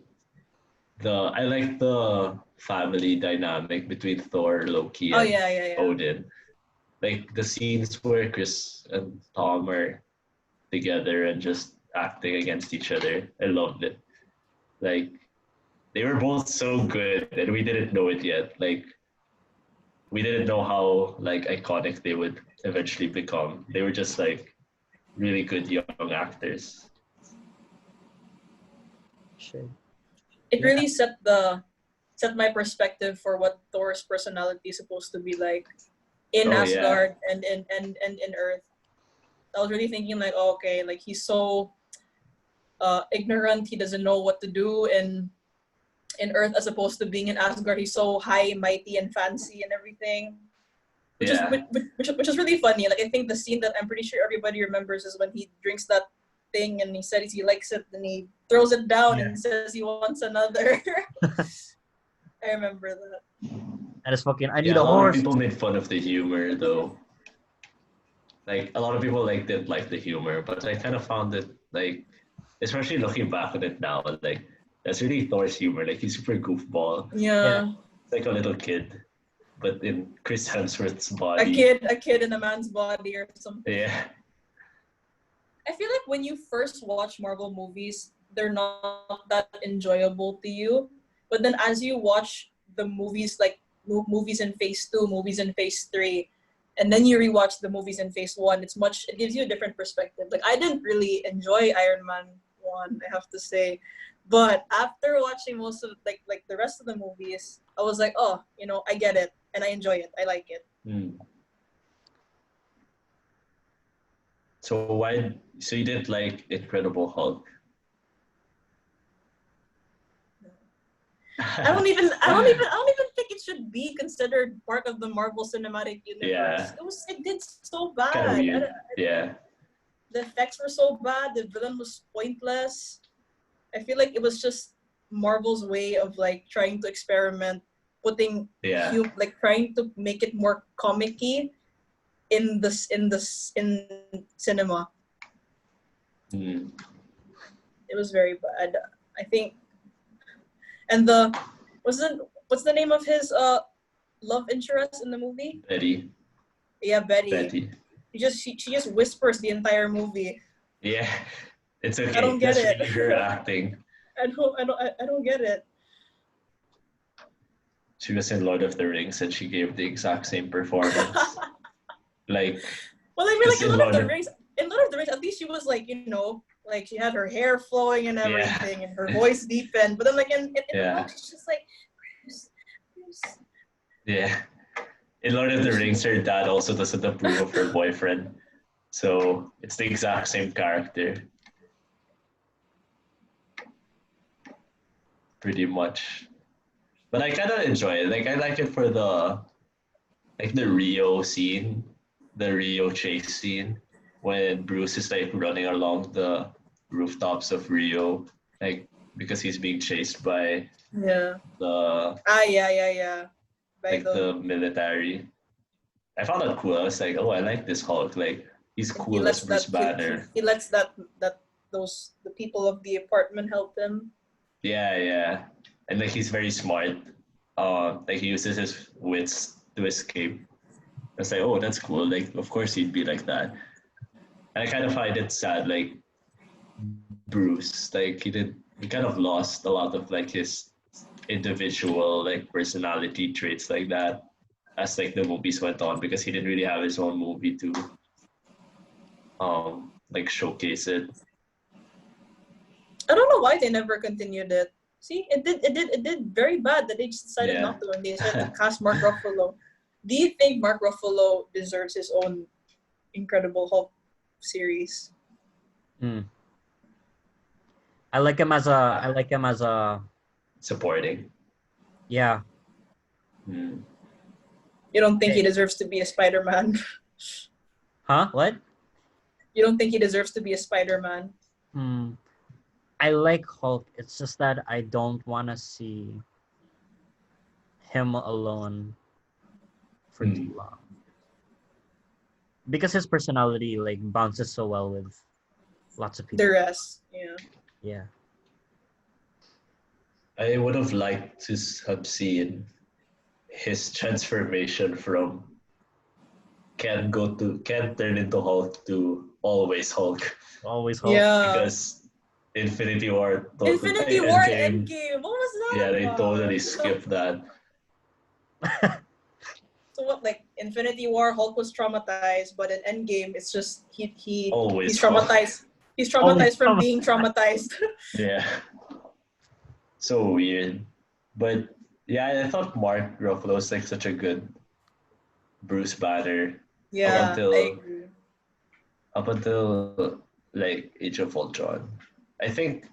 I like the family dynamic between Thor, Loki, Oh and yeah. Odin. Like the scenes where Chris and Tom are together and just acting against each other. I loved it. Like they were both so good and we didn't know it yet. Like we didn't know how like iconic they would eventually become. They were just like really good young actors. Sure. It Yeah. really set my perspective for what Thor's personality is supposed to be like in Oh, yeah. Asgard and in Earth. I was really thinking like, oh, okay, like he's so ignorant. He doesn't know what to do in Earth as opposed to being in Asgard. He's so high, mighty, and fancy and everything. Which is really funny. Like I think the scene that I'm pretty sure everybody remembers is when he drinks that thing and he says he likes it, then he throws it down and says he wants another. I remember that. And it's fucking, I need a a lot horse. of people made fun of the humor though. Like a lot of people didn't like the humor, but I kind of found it like, especially looking back at it now, like that's really Thor's humor. Like he's super goofball. Yeah. It's like a little kid, but in Chris Hemsworth's body. A kid in a man's body or something. Yeah. I feel like when you first watch Marvel movies, they're not that enjoyable to you. But then as you watch the movies, like movies in phase 2, movies in phase 3, and then you rewatch the movies in phase 1, it gives you a different perspective. Like I didn't really enjoy Iron Man 1, I have to say. But after watching most of like the rest of the movies, I was like, oh, I get it and I enjoy it. I like it. So you didn't like Incredible Hulk? I don't even think it should be considered part of the Marvel Cinematic Universe. Yeah. It did so bad. Kind of weird. Yeah. The effects were so bad. The villain was pointless. I feel like it was just Marvel's way of like trying to experiment, trying to make it more comic-y in cinema. It was very bad. I think. And what's the name of his love interest in the movie? Betty. Yeah, Betty. Betty. She just whispers the entire movie. Yeah, it's okay. I don't get it. Really her acting. I don't get it. She was in Lord of the Rings and she gave the exact same performance. Like. Well, I mean, like in Lord of the Rings, at least she was like, like she had her hair flowing and everything, and her voice deepened. But then, like in the book, she's just like, Bruce. Yeah, in Lord of the Rings, her dad also doesn't approve of her boyfriend, so it's the exact same character. Pretty much, but I kind of enjoy it. Like I like it for the Rio scene, the Rio chase scene, when Bruce is like running along the rooftops of Rio, like because he's being chased by the the military. I found that cool. I was like, oh, I like this Hulk. Like he's cool as Bruce Banner. He lets the people of the apartment help him. Yeah, and like he's very smart. Like he uses his wits to escape. I was like, oh, that's cool. Like of course he'd be like that. And I kind of find it sad, like Bruce, like he kind of lost a lot of like his individual like personality traits like that as like the movies went on, because he didn't really have his own movie to like showcase it. I don't know why they never continued it. See, it did very bad that they just decided not to, and they decided to cast Mark Ruffalo. Do you think Mark Ruffalo deserves his own Incredible Hulk series? I like him as a supporting. Yeah. You don't think he deserves to be a Spider-Man? Huh? What? You don't think he deserves to be a Spider-Man? I like Hulk. It's just that I don't want to see him alone for too long. Because his personality like bounces so well with lots of people. The rest, yeah. I would have liked to have seen his transformation from can turn into Hulk to always Hulk. Always Hulk. Yeah. Because Infinity War. Infinity War Endgame. What was that? Yeah, they totally skipped that. So what? Like Infinity War, Hulk was traumatized, but in Endgame, it's just he's Always traumatized. He's traumatized from being traumatized. Yeah. So weird. But yeah, I thought Mark Ruffalo was like such a good Bruce Banner. Yeah, I agree. up until like Age of Ultron. I think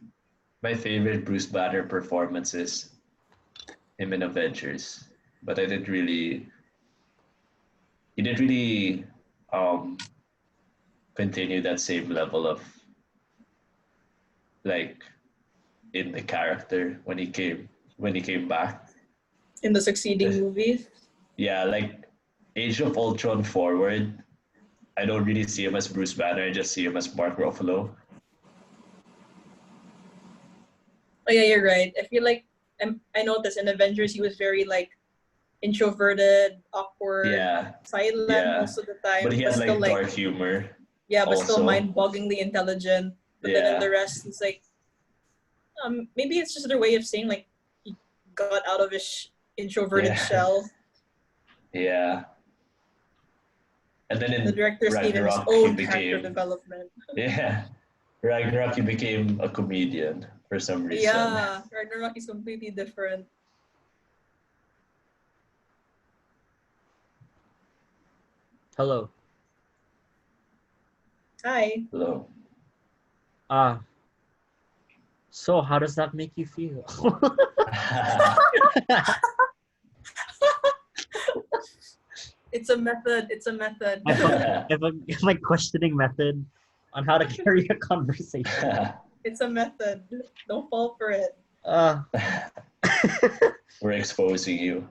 my favorite Bruce Banner performance is him in Avengers, but he didn't really um continue that same level of like in the character when he came back. In the succeeding movies. Yeah, like Age of Ultron forward, I don't really see him as Bruce Banner. I just see him as Mark Ruffalo. Oh yeah, you're right. I feel like I noticed in Avengers he was very like introverted, awkward, Yeah, silent yeah. most of the time, But he but had still like like dark humor but still also. mind-bogglingly intelligent. But then in Yeah, the rest, it's like maybe it's just their way of saying like he got out of his introverted yeah, shell. yeah. And then The in directors gave him his Ragnarok, he own character became development. yeah. Ragnarok, he became a comedian for some reason. Yeah, Ragnarok is completely different. Hello. Hi. Hello. Ah, so how does that make you feel? It's a method. It's a method. My questioning method on how to carry a conversation. It's a method. Don't fall for it. We're exposing you.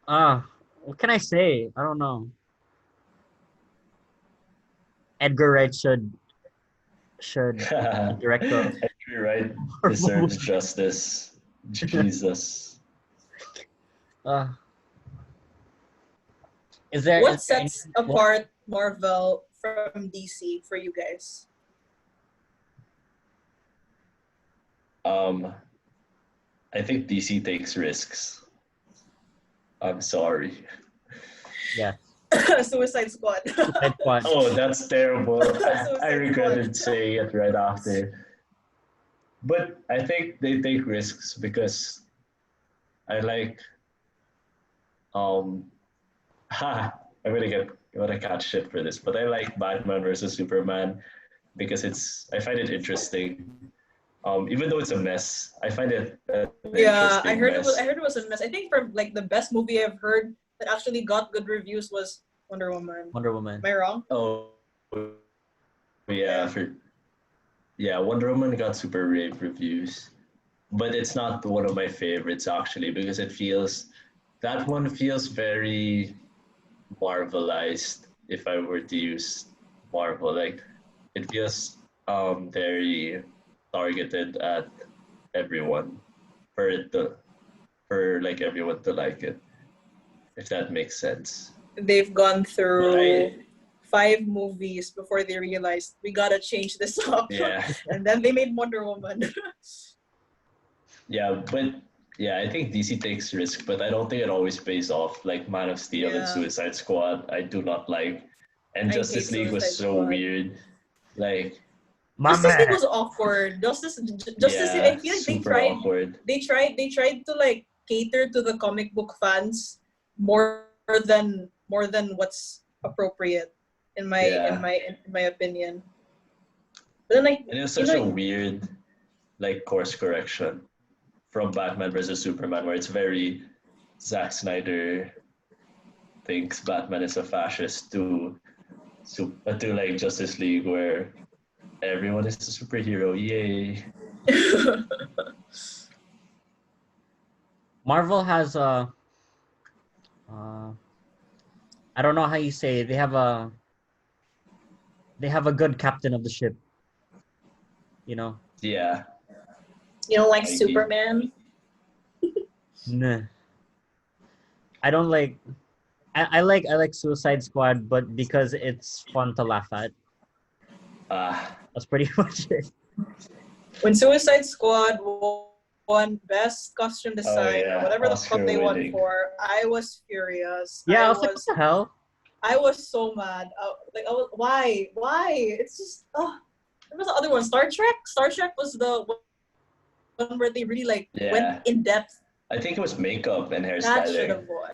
What can I say? I don't know. Edgar Wright should direct a Edgar Wright Marvel deserves movie. justice. Jesus. Is there What is there any- sets apart Marvel from DC for you guys? I think DC takes risks. I'm sorry. Yeah, Suicide Squad. Suicide Squad. Oh, that's terrible. I Suicide regretted Squad. saying it right after. But I think they take risks because I like ha I'm gonna catch shit for this, but I like Batman versus Superman because I find it interesting. Even though it's a mess, I find it an Yeah, I interesting heard mess. it was a mess. I think from like the best movie I've heard that actually got good reviews was Wonder Woman. Wonder Woman. Am I wrong? Oh Yeah. yeah, Wonder Woman got super rave reviews, but it's not one of my favorites actually because that one feels very Marvelized. If I were to use Marvel, like it feels very targeted at everyone for it to for like everyone to like it, if that makes sense. They've gone But through 5 movies before they realized we gotta change this up. yeah, And then they made Wonder Woman. yeah, I think DC takes risk, but I don't think it always pays off. Like Man of Steel and Yeah. Suicide Squad, I do not like, and I hate Justice League was Suicide so Squad. weird. Like, Justice League Man. was awkward. Justice League, yeah, I feel like super awkward. they tried to like cater to the comic book fans more than what's appropriate Yeah, in my opinion. But then like and it was you such a know weird like course correction from Batman versus Superman, where it's very Zack Snyder thinks Batman is a fascist to like Justice League, where everyone is a superhero. Yay! Marvel has I don't know how you say it. They have a good captain of the ship. You know. Yeah, you don't like Mikey. Superman? Nah. I don't like. I like Suicide Squad, but because it's fun to laugh at. That's pretty much it. When Suicide Squad won Best Costume Oh Design or yeah, whatever the fuck Oscar they won winning. for, I was furious. Yeah, I was like, what the hell? I was so mad. Why? It's just, there was the other one, Star Trek. Star Trek was the one where they really like Yeah. went in depth. I think it was makeup and That should hairstyling. have won.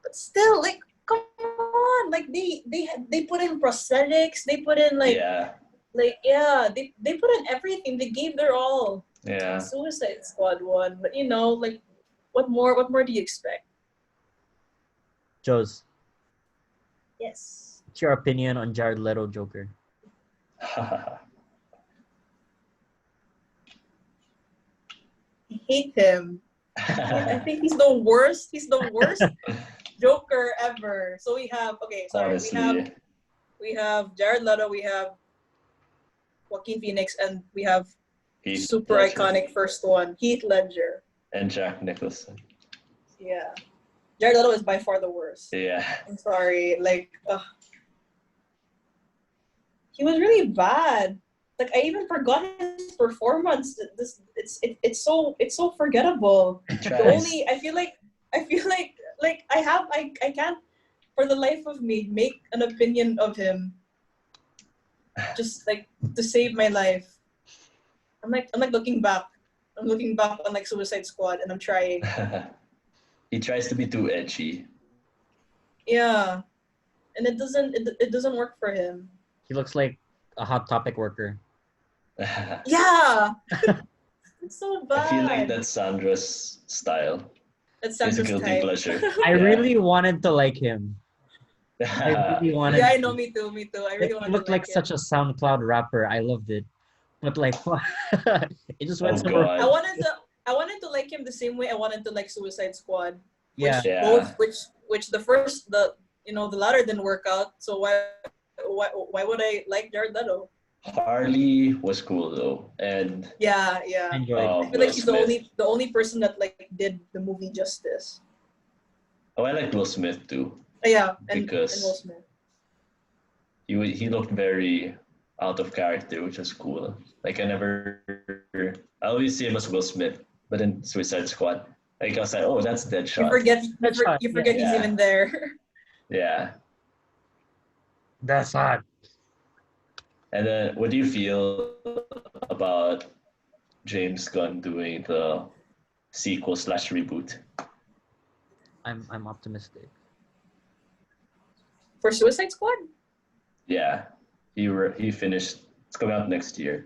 But still, like, come like they put in prosthetics, they put in Yeah. they put in everything. They gave their all. Yeah. Suicide Squad won, but like what more do you expect? Joes, Yes. what's your opinion on Jared Leto Joker? I hate him. I think he's the worst. He's the worst Joker ever. So we have Honestly, we have Jared Leto, we have Joaquin Phoenix, and we have Heath super Ledger iconic first one, Heath Ledger. and Jack Nicholson. Yeah. Jared Leto is by far the worst. Yeah. I'm sorry. He was really bad. Like I even forgot his performance. It's so forgettable. He The tries. only I feel like I can't for the life of me make an opinion of him just like to save my life. I'm like looking back. I'm looking back on like Suicide Squad and I'm trying. He tries to be too edgy. Yeah. And it doesn't work for him. He looks like a Hot Topic worker. Yeah. It's so bad. I feel like that's Sandra's style. That's His Sandra's guilty type. pleasure. I Yeah. really wanted to like him. I really wanted. Yeah, I know. Me too. I really He wanted looked to like him. such a SoundCloud rapper. I loved it, but like, it just went Oh somewhere. god. I wanted to like him the same way I wanted to like Suicide Squad. Yeah, Which Yeah. which the first the latter didn't work out. So why would I like Jared Leto? Harley was cool though, and Yeah. I enjoyed. I feel Will like he's Smith. the only person that like did the movie justice. Oh, I like Will Smith too. Yeah, and Because- Will Smith. He looked very out of character, which was cool. Like I always see him as Will Smith, but in Suicide Squad, like I was like, oh, that's You Deadshot. forget Deadshot, you forget he's yeah. even there. Yeah. That's hot. And then, what do you feel about James Gunn doing the sequel / reboot? I'm optimistic. For Suicide Squad? Yeah, he finished. It's coming out next year.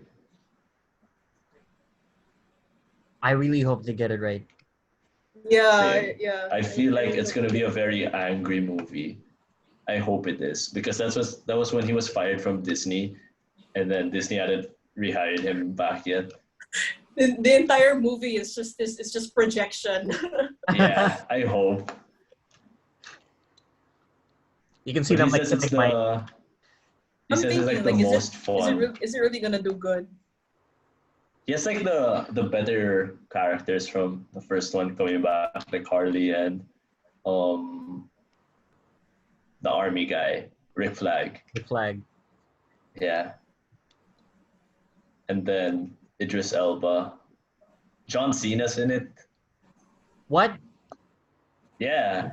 I really hope they get it right. Yeah, Same. yeah. I feel like really it's gonna be a very angry movie. I hope it is because that was when he was fired from Disney, and then Disney hadn't rehired him back yet. The entire movie is just this. It's just projection. Yeah, I hope. You can see But them he like says it's sipping my. the. He I'm says it's like thinking, the most fun. is it really gonna do good? He has like the better characters from the first one coming back, like Harley and the army guy, Rick Flag. The flag. Yeah. And then Idris Elba. John Cena's in it. What? Yeah.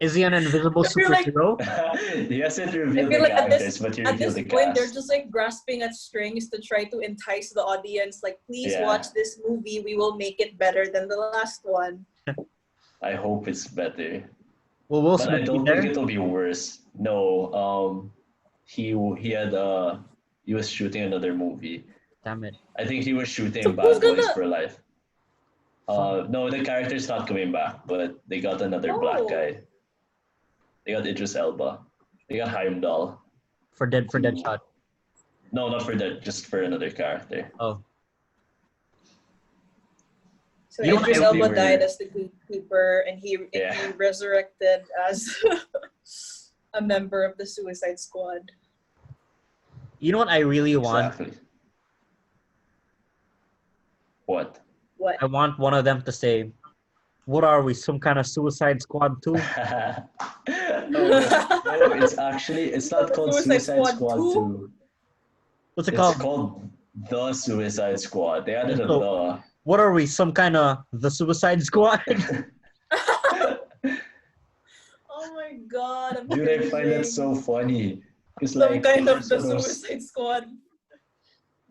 Is he an invisible I feel like- superhero? He hasn't I revealed feel the like characters, but he at revealed this the point, they're cast. just like grasping at strings to try to entice the audience. Like, please Yeah. watch this movie. We will make it better than the last one. I hope it's better. Will Will But I Smith be don't there? think it'll be worse. No, he was shooting another movie. Damn it. I think he was shooting So Bad who's Boys gonna- for Life. No, the character's not coming back, but they got another black Oh. guy. They got Idris Elba. They got Heimdall. For Deadshot. No, not for that, just for another character. Oh, So You know what, Idris I Elba really died were- as the Gatekeeper, and he Yeah. resurrected as a member of the Suicide Squad. you know what I really want? Exactly. What? What? I want one of them to say, "What are we? Some kind of Suicide Squad too?" No, it's not called Suicide Suicide Squad Squad 2? 2. What's it It's called? called The Suicide Squad. They added a So- What are we? Some kind of the Suicide Squad? the. Oh my god! I'm Dude, I find that cringing. so funny. It's Some like kind of the sort Suicide Squad.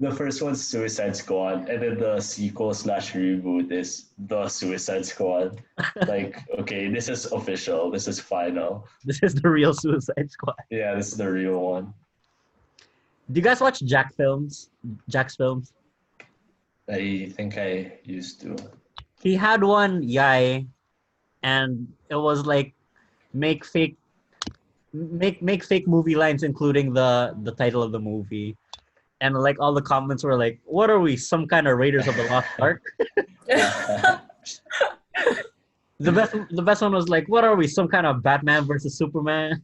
the first one's Suicide Squad, and then the sequel slash reboot is the Suicide Squad. Like, okay, this is official. This is final. This is the real Suicide Squad. Yeah, this is the real one. Do you guys watch Jack's films? I think I used to. He had one Yai, and it was like make fake movie lines, including the title of the movie. And like all the comments were like, "What are we? Some kind of Raiders of the Lost Ark?" The best one was like, "What are we? Some kind of Batman versus Superman?"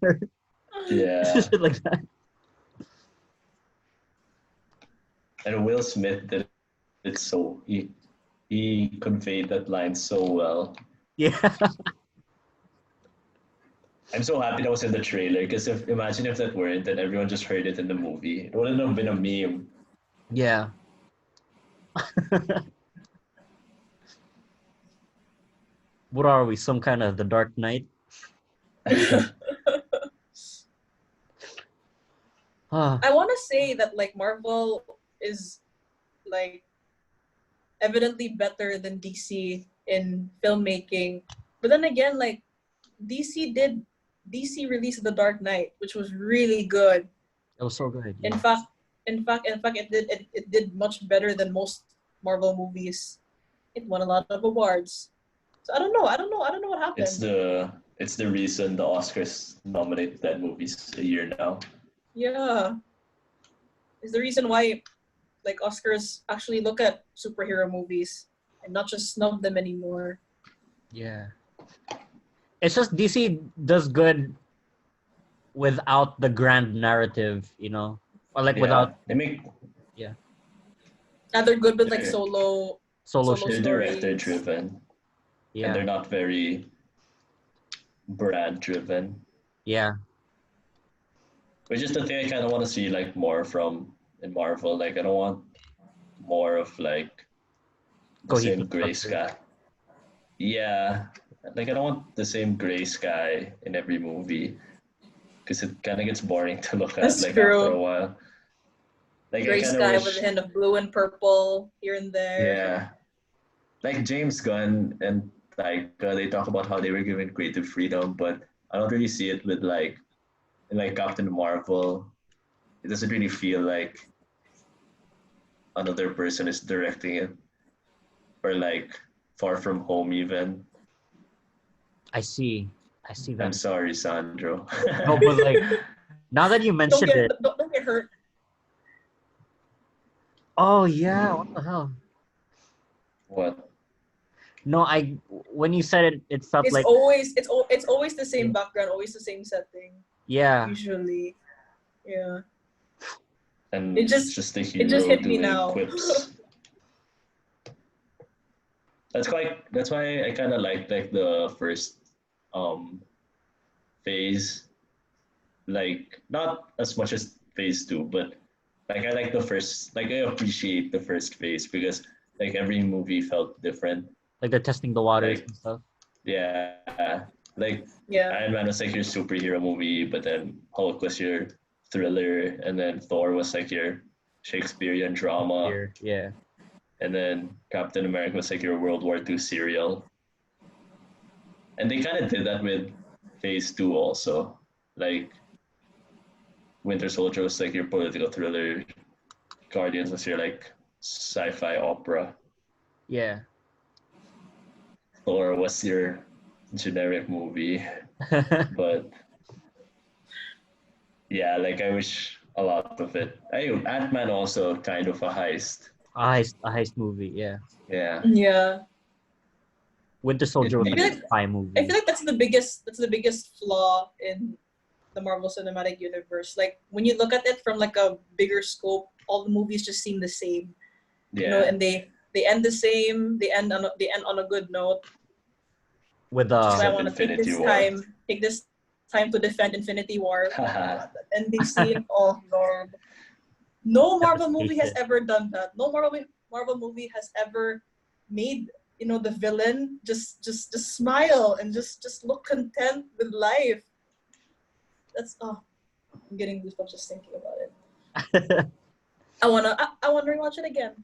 Yeah. Shit like that. And Will Smith did it so he conveyed that line so well. Yeah. I'm so happy that was in the trailer because imagine if that weren't and everyone just heard it in the movie. It wouldn't have been a meme. Yeah. What are we? Some kind of The Dark Knight? I want to say that like Marvel is like evidently better than DC in filmmaking, but then again, like DC released The Dark Knight, which was really good. It was so good. In Yeah. fact, it did much better than most Marvel movies. It won a lot of awards. So I don't know what happened. It's the reason the Oscars nominate that movies a year now. Yeah. It's the reason why like Oscars actually look at superhero movies and not just snub them anymore. Yeah. It's just DC does good without the grand narrative, you know? Or like without they make They're good with like They're- solo solo Solo shit. they're stories. director driven and Yeah. they're not very brand driven. Yeah. Which is the thing I kind of want to see like more from in Marvel. Like I don't want more of like the same Cohesive gray structure. sky. Yeah, like I don't want the same gray sky in every movie because it kind of gets boring to look at That's like true. after a while. Like Gray I kind of sky wish, with a hint of blue and purple here and there. yeah, like James Gunn and like they talk about how they were given creative freedom, but I don't really see it with like in like Captain Marvel. It doesn't really feel like another person is directing it, or like Far From Home even. I see I'm that. sorry, Sandro. No, but like now that you Don't mentioned get it, don't get hurt. oh yeah, what the hell? What? No, when you said it, it felt It's like always the same background, always the same setting. yeah. Usually. Yeah. And It it's just just the it just hero hit me doing now. quips. That's why I kind of like the first um phase, like not as much as phase two, but like I like the first, like I appreciate the first phase because like every movie felt different. Like they're testing the waters Like and stuff. yeah, like Yeah. Iron Man was like your superhero movie, but then Hulk was your thriller, and then Thor was like your Shakespearean drama, Here, yeah. and then Captain America was like your World War II serial. And they kind of did that with Phase 2 also. Like Winter Soldier was like your political thriller, Guardians was your like sci-fi opera, Yeah. Thor was your generic movie. But yeah, like I wish a lot of it. Ant-Man also kind of a heist. a heist movie, yeah. Yeah. Yeah. Winter Soldier was It like a needed- spy I movie. feel like that's the biggest flaw in the Marvel Cinematic Universe. Like when you look at it from like a bigger scope, all the movies just seem the same. Yeah. You know, and they end the same. They end on a good note. With Which is why I Except want to Infinity War. take this time to defend Infinity War. Haha. That ending scene. Oh Lord. No Marvel movie has Devastation. ever done that. No Marvel movie has ever made the villain just smile and just look content with life. That's I'm getting goosebumps just thinking about it. I wanna rewatch it again.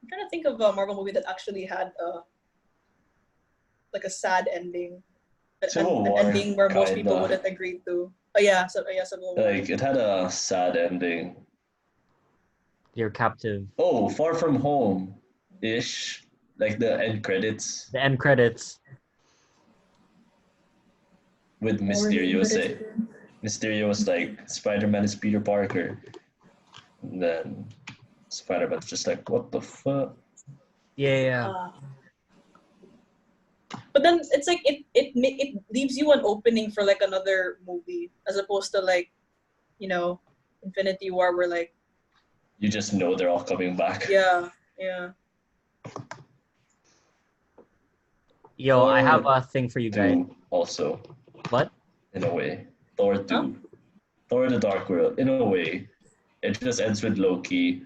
I'm trying to think of a Marvel movie that actually had like a sad ending, Civil an War, ending where most people kinda. wouldn't agree to. Oh yeah, Civil War. Like it had a sad ending. You're captive. Oh, Far From Home, ish. Like the end credits The end credits. with Mysterio say Mysterio was like Spider-Man is Peter Parker, and then Spider-Man's just like what the fuck. Yeah. But then it's like it leaves you an opening for like another movie as opposed to like, Infinity War where like You just know they're all coming back. yeah. Yo, I have Thor a thing for you guys. 2 also, What? in a way. Thor 2. Huh? Thor the Dark World, in a way. It just ends with Loki.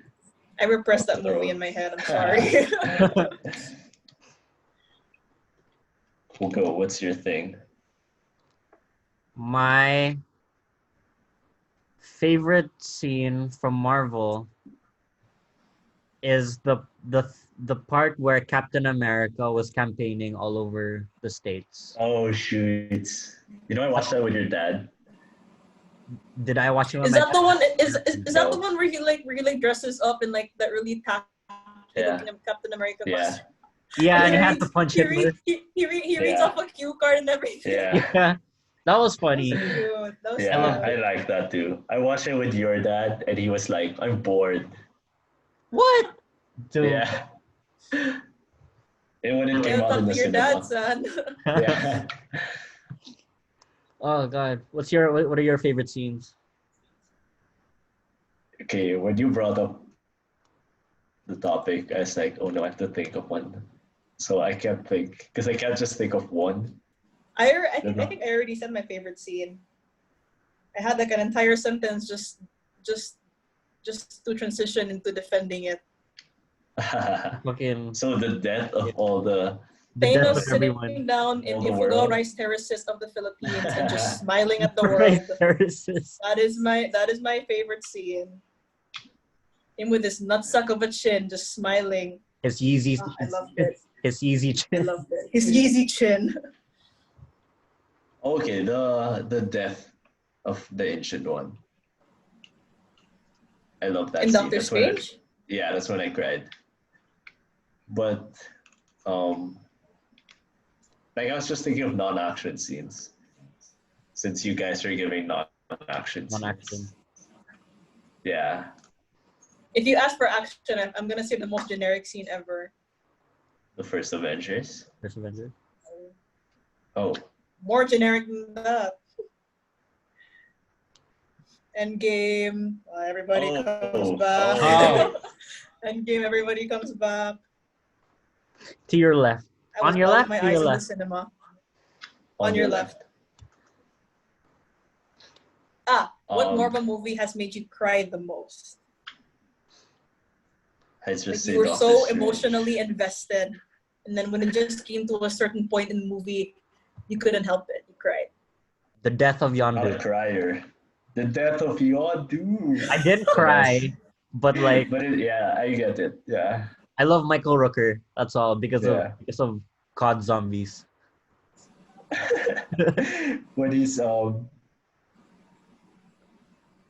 I repressed that movie in my head. I'm sorry. Hugo, what's your thing? My favorite scene from Marvel is the part where Captain America was campaigning all over the States. Oh shoot! You know I watched that with your dad. Did I watch it with Is my that the dad? one? Is that the No. one where he like dresses up in like that really tacky Yeah. looking Captain America Yeah. costume? Yeah, and he he had to reads, punch he, Hitler. he reads Yeah. off a cue card and everything. Yeah. Yeah, that was That was funny. so cute. That was Yeah, I love I like that too. I watched it with your dad, and he was like, "I'm bored." What? Dude. Yeah. And when it You came gotta out in talk the to your cinema. dad, son. Yeah. Oh God, what are your favorite scenes? Okay, when you brought up the topic, I was like, "Oh no, I have to think of one." So I can't think because I can't just think of one. I think I already said my favorite scene. I had like an entire sentence just to transition into defending it. Fucking So the death of all the death Thanos of sitting everyone. down in All the Ifugao world. Rice Terraces of the Philippines and just smiling at the Right, world. Terraces. That is my favorite scene. Him with his nutsack of a chin, just smiling. His Yeezy. I loved it. His Yeezy I chin. loved it. His Yeezy chin. okay, the death of the ancient one. I love that In scene. Doctor That's when Strange? that's when I cried. But like I was just thinking of non-action scenes. Since you guys are giving non-action Non-action. scenes. Yeah. If you ask for action, I'm gonna say the most generic scene ever. The first Avengers. First Avenger. Oh. More generic than that. Endgame, everybody comes back. Oh. Endgame, everybody comes back. To your left. I was On your bawling left, my to your eyes in the left. cinema. On your left. What Marvel movie has made you cry the most? I just Like say you were Doctor so Strange. emotionally invested, and then when it just came to a certain point in the movie, you couldn't help it. You cried. The death of Not a Yondu. crier. The death of Yondu. I didn't cry, but like But I get it. Yeah. I love Michael Rooker. That's all because Yeah. of COD zombies. When he's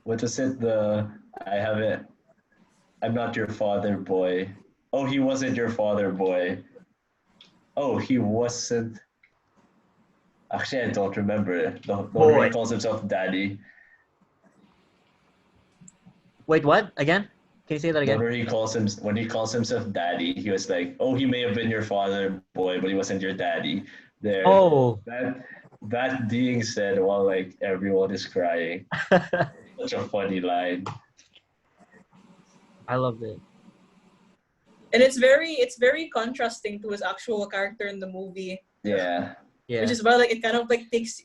what is it? I'm not your father, boy. Oh, he wasn't your father, boy. Oh, he wasn't. Actually, I don't remember. The one where he calls himself daddy. Wait, what? Again? Can you say that The again? one where when he calls himself daddy, he was like, "Oh, he may have been your father, boy, but he wasn't your daddy." There. Oh. That being said, while like everyone is crying, such a funny line. I loved it. And it's very contrasting to his actual character in the movie. Yeah. Yeah. Which is why like it kind of like takes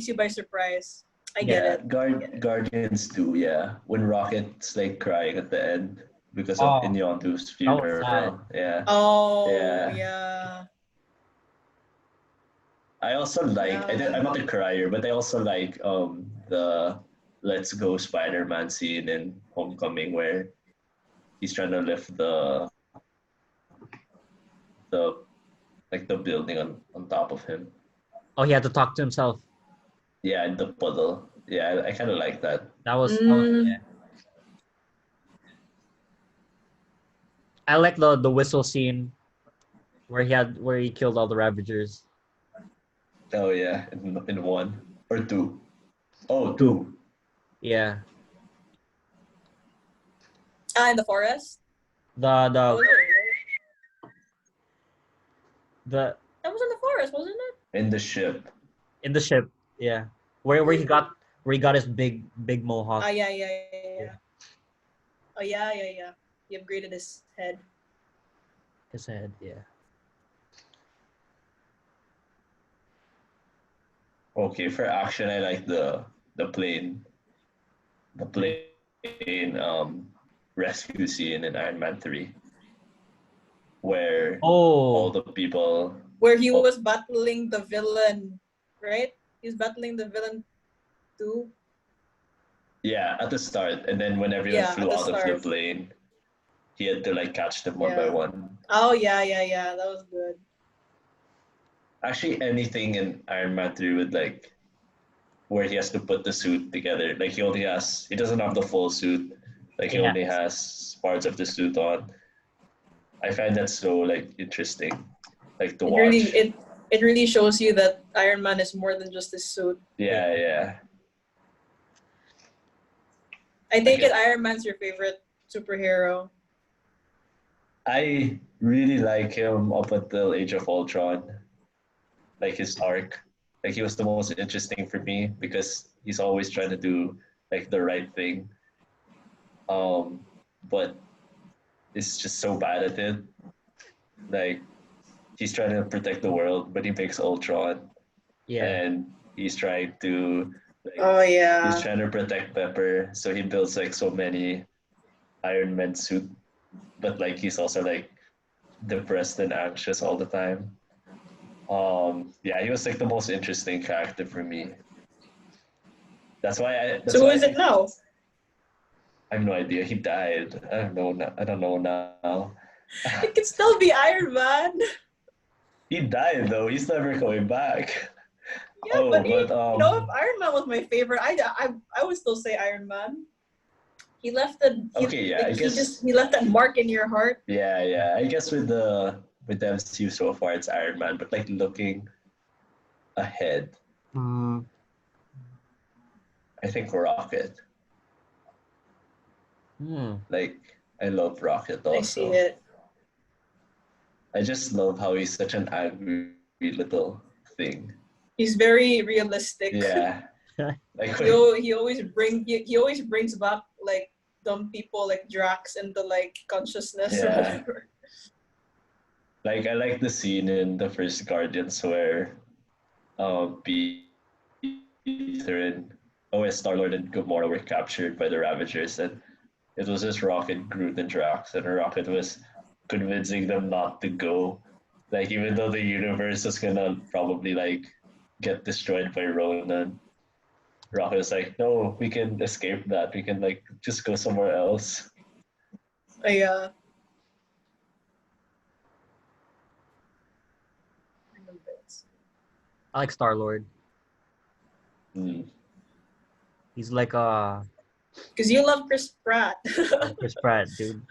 you by surprise. I get it. Guardians too, yeah. When Rocket's like crying at the end because of Inyondu's funeral. Yeah. Oh Yeah. yeah. I also like Yeah. I'm not a crier, but I also like the Let's Go Spider-Man scene in Homecoming where he's trying to lift the like the building on top of him. Oh, he had to talk to himself. Yeah, and the puddle. Yeah, I kind of like that. That was Mm. yeah. I like the whistle scene where he killed all the Ravagers. Oh yeah, in one or two. Oh, Two. two. Yeah. In the forest. The That the was it, right? the That was in the forest, wasn't it? In the ship. in the ship. Yeah. Where he got his big mohawk. Yeah. Yeah. Oh yeah. He upgraded his head. His head. Yeah. Okay, for action, I like the plane the plane rescue scene in Iron Man 3 where all Oh. the people Where he oh, was battling the villain, right? He's battling the villain too. yeah, at the start, and then when everyone Yeah, at flew the out of the start. plane, he had to like catch them one by Yeah. one. Oh yeah. That was good. Actually, anything in Iron Man 3 with like where he has to put the suit together. Like he doesn't have the full suit. Like he Yeah. only has parts of the suit on. I find that so like interesting, like to It really watch. it really shows you that Iron Man is more than just his suit. Yeah. Yeah. I Like take it Iron Man's your favorite superhero. I really like him up until Age of Ultron, like his arc. Like he was the most interesting for me because he's always trying to do like the right thing. But it's just so bad at it. Like he's trying to protect the world, but he makes Ultron, Yeah. and he's trying to like Oh he's yeah. trying to protect Pepper, so he builds like so many Iron Man suit, but like he's also like depressed and anxious all the time. Yeah, he was like the most interesting character for me. That's So who why is it now? I have no idea. He died. I don't know. I don't know now. It could still be Iron Man. He died though. He's never coming back. Yeah, Oh, but but if Iron Man was my favorite, I would still say Iron Man. He left a okay, yeah. I guess he left that mark in your heart. yeah. I guess with the MCU so far, it's Iron Man. But like looking ahead, Mm, I think Rocket. hmm. Like I love Rocket I see also. it. I just love how he's such an angry little thing. He's very realistic. Yeah. Like He always brings back like dumb people like Drax into like consciousness or yeah. whatever. Like I like the scene in the first Guardians where Peter and Star Lord and Gamora were captured by the Ravagers, and it was just Rocket, Groot, and Drax, and Rocket was convincing them not to go. Like even though the universe is gonna probably like get destroyed by Ronan, Rocket was like, "No, we can escape that. We can like just go somewhere else." Yeah. I like Star Lord. Mm. He's like Because you love Chris Pratt. Chris Pratt, dude.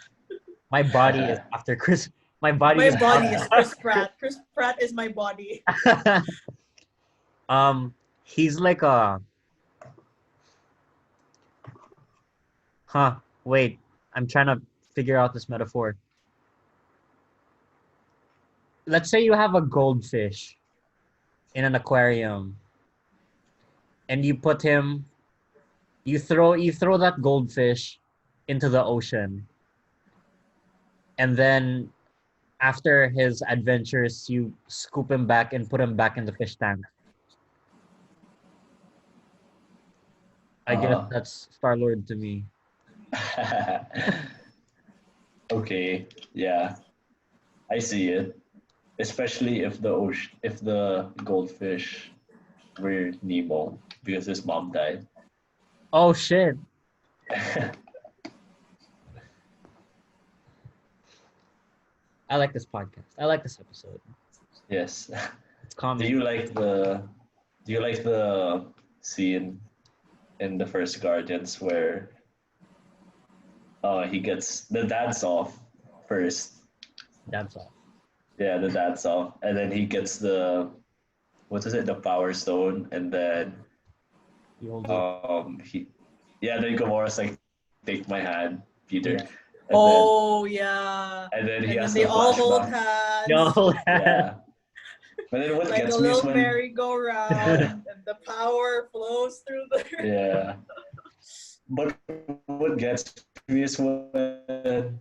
My body is after Chris. My body My is body is Chris Pratt. Chris Pratt is my body. He's like a wait, I'm trying to figure out this metaphor. Let's say you have a goldfish in an aquarium and you throw that goldfish into the ocean, and then after his adventures you scoop him back and put him back in the fish tank. I guess uh, that's Star Lord to me. okay, yeah, I see it. especially if if the goldfish were Nemo because his mom died. Oh shit. I like this podcast. I like this episode. Yes. It's Do calming. you like the scene in the first Guardians where he gets the dance off first? That's all. Yeah, the dance off, and then he gets the what is it, the Power Stone, and then You hold it. he yeah, then Gamora's like, take my hand, Peter, Yeah. Yeah. and then he And then has they the all hold flashback. hands. Yo, Yeah, but then what Like a gets me is little when merry-go-round, and the power flows through the. yeah, but what gets me is when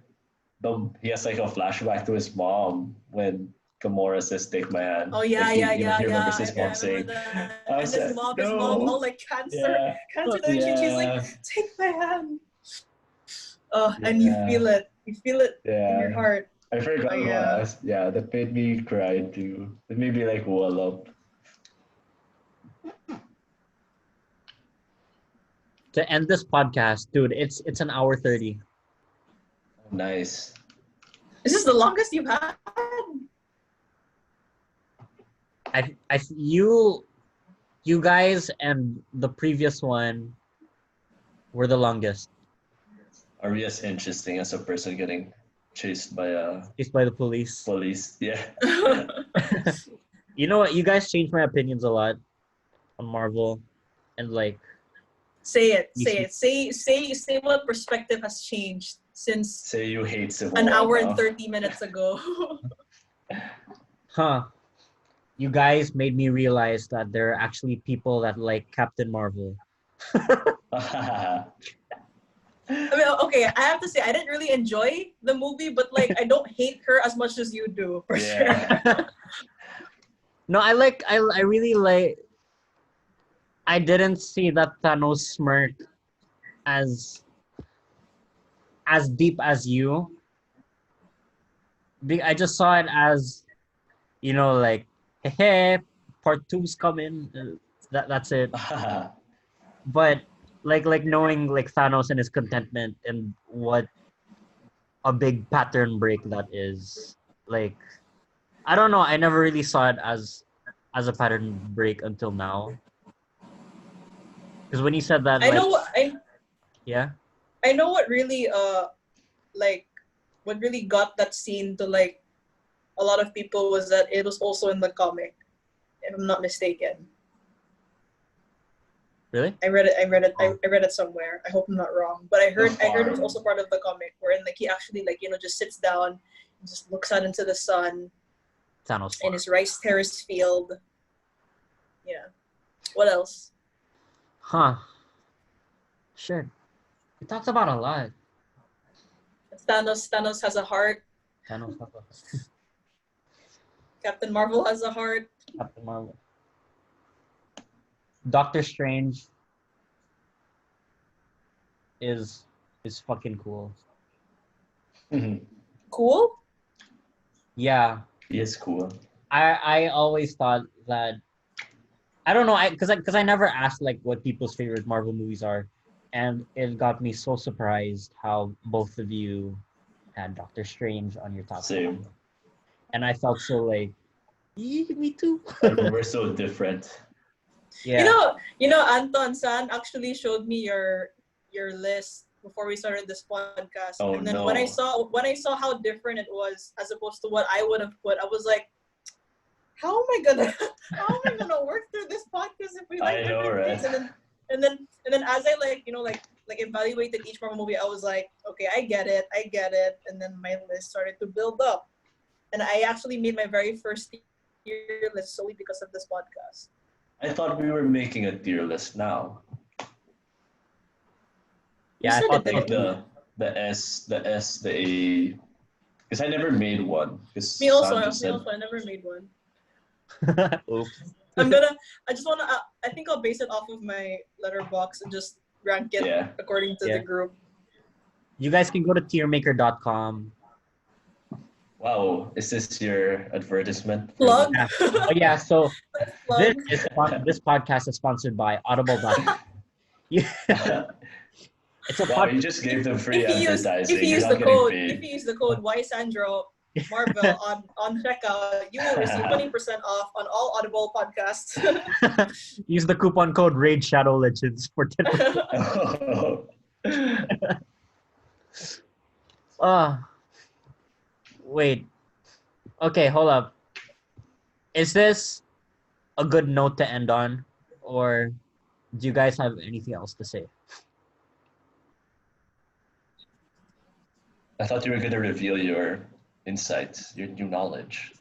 he has like a flashback to his mom when Gamora says, "Take my hand." Oh yeah, Like yeah, yeah, he remembers yeah. his I mom remember saying, that. "I And his said mom, no." all like cancer, Yeah, and she's like, yeah, take my hand. And you yeah, feel it. You feel it in your yeah. heart. I forgot Oh what yeah. else. Yeah, that made me cry too. It made me like wall up. to end this podcast, dude, it's an hour 30. Nice. This is the longest you've had. You guys and the previous one were the longest. Are we as interesting as a person getting chased by a Chased by the police. police? Yeah. You know what? You guys changed my opinions a lot on Marvel, and like Say it. Say what perspective has changed since Say you hate Civil an War hour now. and 30 minutes ago. you guys made me realize that there are actually people that like Captain Marvel. I mean, okay, I have to say I didn't really enjoy the movie, but like I don't hate her as much as you do, for sure. Yeah. No, I really like. I didn't see that Thanos smirk as deep as you. I just saw it as, like, hey, part two's coming. That's it. But like knowing like Thanos and his contentment and what a big pattern break that is. Like, I don't know. I never really saw it as a pattern break until now. Because when you said that, I like, know yeah, I know what really like what really got that scene to like a lot of people was that it was also in the comic, if I'm not mistaken. really? I read it. I read it somewhere. I hope I'm not wrong, but I heard it was also part of the comic, wherein like he actually like just sits down, and just looks out into the sun Thanos. in his rice terrace field. Yeah. What else? Huh. Sure. We talked about a lot. Thanos has a heart. Thanos. Captain Marvel has a heart. Captain Marvel. Doctor Strange is fucking cool. Cool? Yeah. He is cool. I always thought that I don't know, because I never asked like what people's favorite Marvel movies are, and it got me so surprised how both of you had Doctor Strange on your top Same. 5. And I felt so like, me too. And we're so different. Yeah. You know, Anton San actually showed me your list before we started this podcast. Oh, and then no. when I saw how different it was as opposed to what I would have put, I was like, how am I gonna work through this podcast if we like I know, different right? things? And then as I like evaluated each Marvel movie, I was like, okay, I get it. And then my list started to build up. And I actually made my very first tier list solely because of this podcast. I thought we were making a tier list now. Yeah, I said thought it, Like so too. the S, the A. Because I never made one. Because Me also, Sam just said, I never made one. Oops. I think I'll base it off of my letterbox and just rank it yeah. according to Yeah. the group. You guys can go to tiermaker.com Wow, is this your advertisement? Plug. Yeah. Oh yeah, so Plug. this podcast is sponsored by Audible.com. Yeah, it's a Wow, you podcast. just gave them free If you use advertising. You're not getting paid. Ysandro Marvel on checkout, you will receive 20% off on all Audible podcasts. Use the coupon code Raid Shadow Legends for 10%. Wait. Okay, hold up. Is this a good note to end on, or do you guys have anything else to say? I thought you were going to reveal your insights, your new knowledge.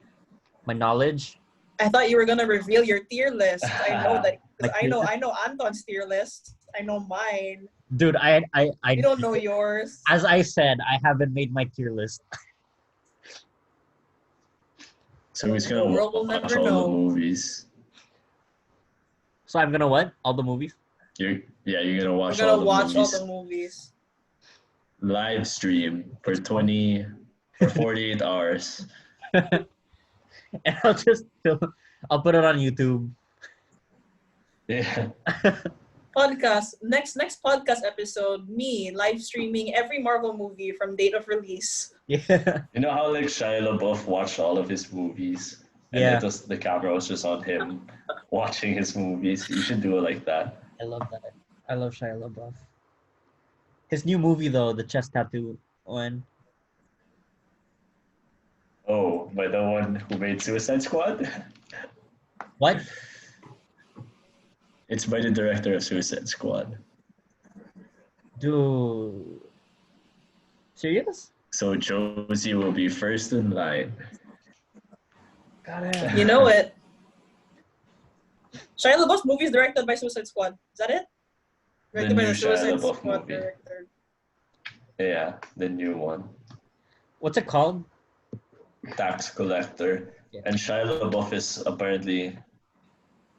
My knowledge. I thought you were gonna reveal your tier list. I know that My because tier list? I know Anton's tier list. I know mine. Dude, You don't know yours. as I said, I haven't made my tier list. So he's The going to world will watch never all know. the movies. So I'm gonna what? All the movies? You're going to watch We're all gonna the watch movies. all the movies. Live stream for 48 hours. And I'll put it on YouTube. Yeah. Podcast next podcast episode. Me live streaming every Marvel movie from date of release. Yeah. You know how like Shia LaBeouf watched all of his movies? And Yeah. the camera was just on him watching his movies. You should do it like that. I love that. I love Shia LaBeouf. His new movie though, the chest tattoo one. Oh, by the one who made Suicide Squad? What? It's by the director of Suicide Squad. Dude. Serious? So Josie will be first in line. Got it. You know it. Shia LaBeouf's movie is directed by Suicide Squad. Is that it? Directed by new the Shia Suicide LaBeouf Squad movie. director. Yeah, the new one. What's it called? Tax Collector. Yeah. And Shia LaBeouf is apparently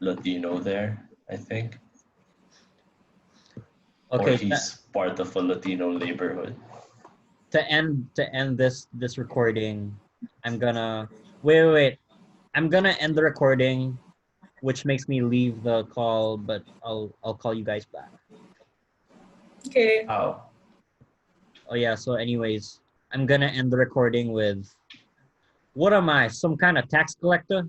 Latino there, I think. Okay. Or he's part of a Latino neighborhood. To end this recording, I'm gonna wait. I'm gonna end the recording, which makes me leave the call, but I'll call you guys back. Okay. How? Oh yeah, so anyways, I'm gonna end the recording with, what am I, some kind of tax collector?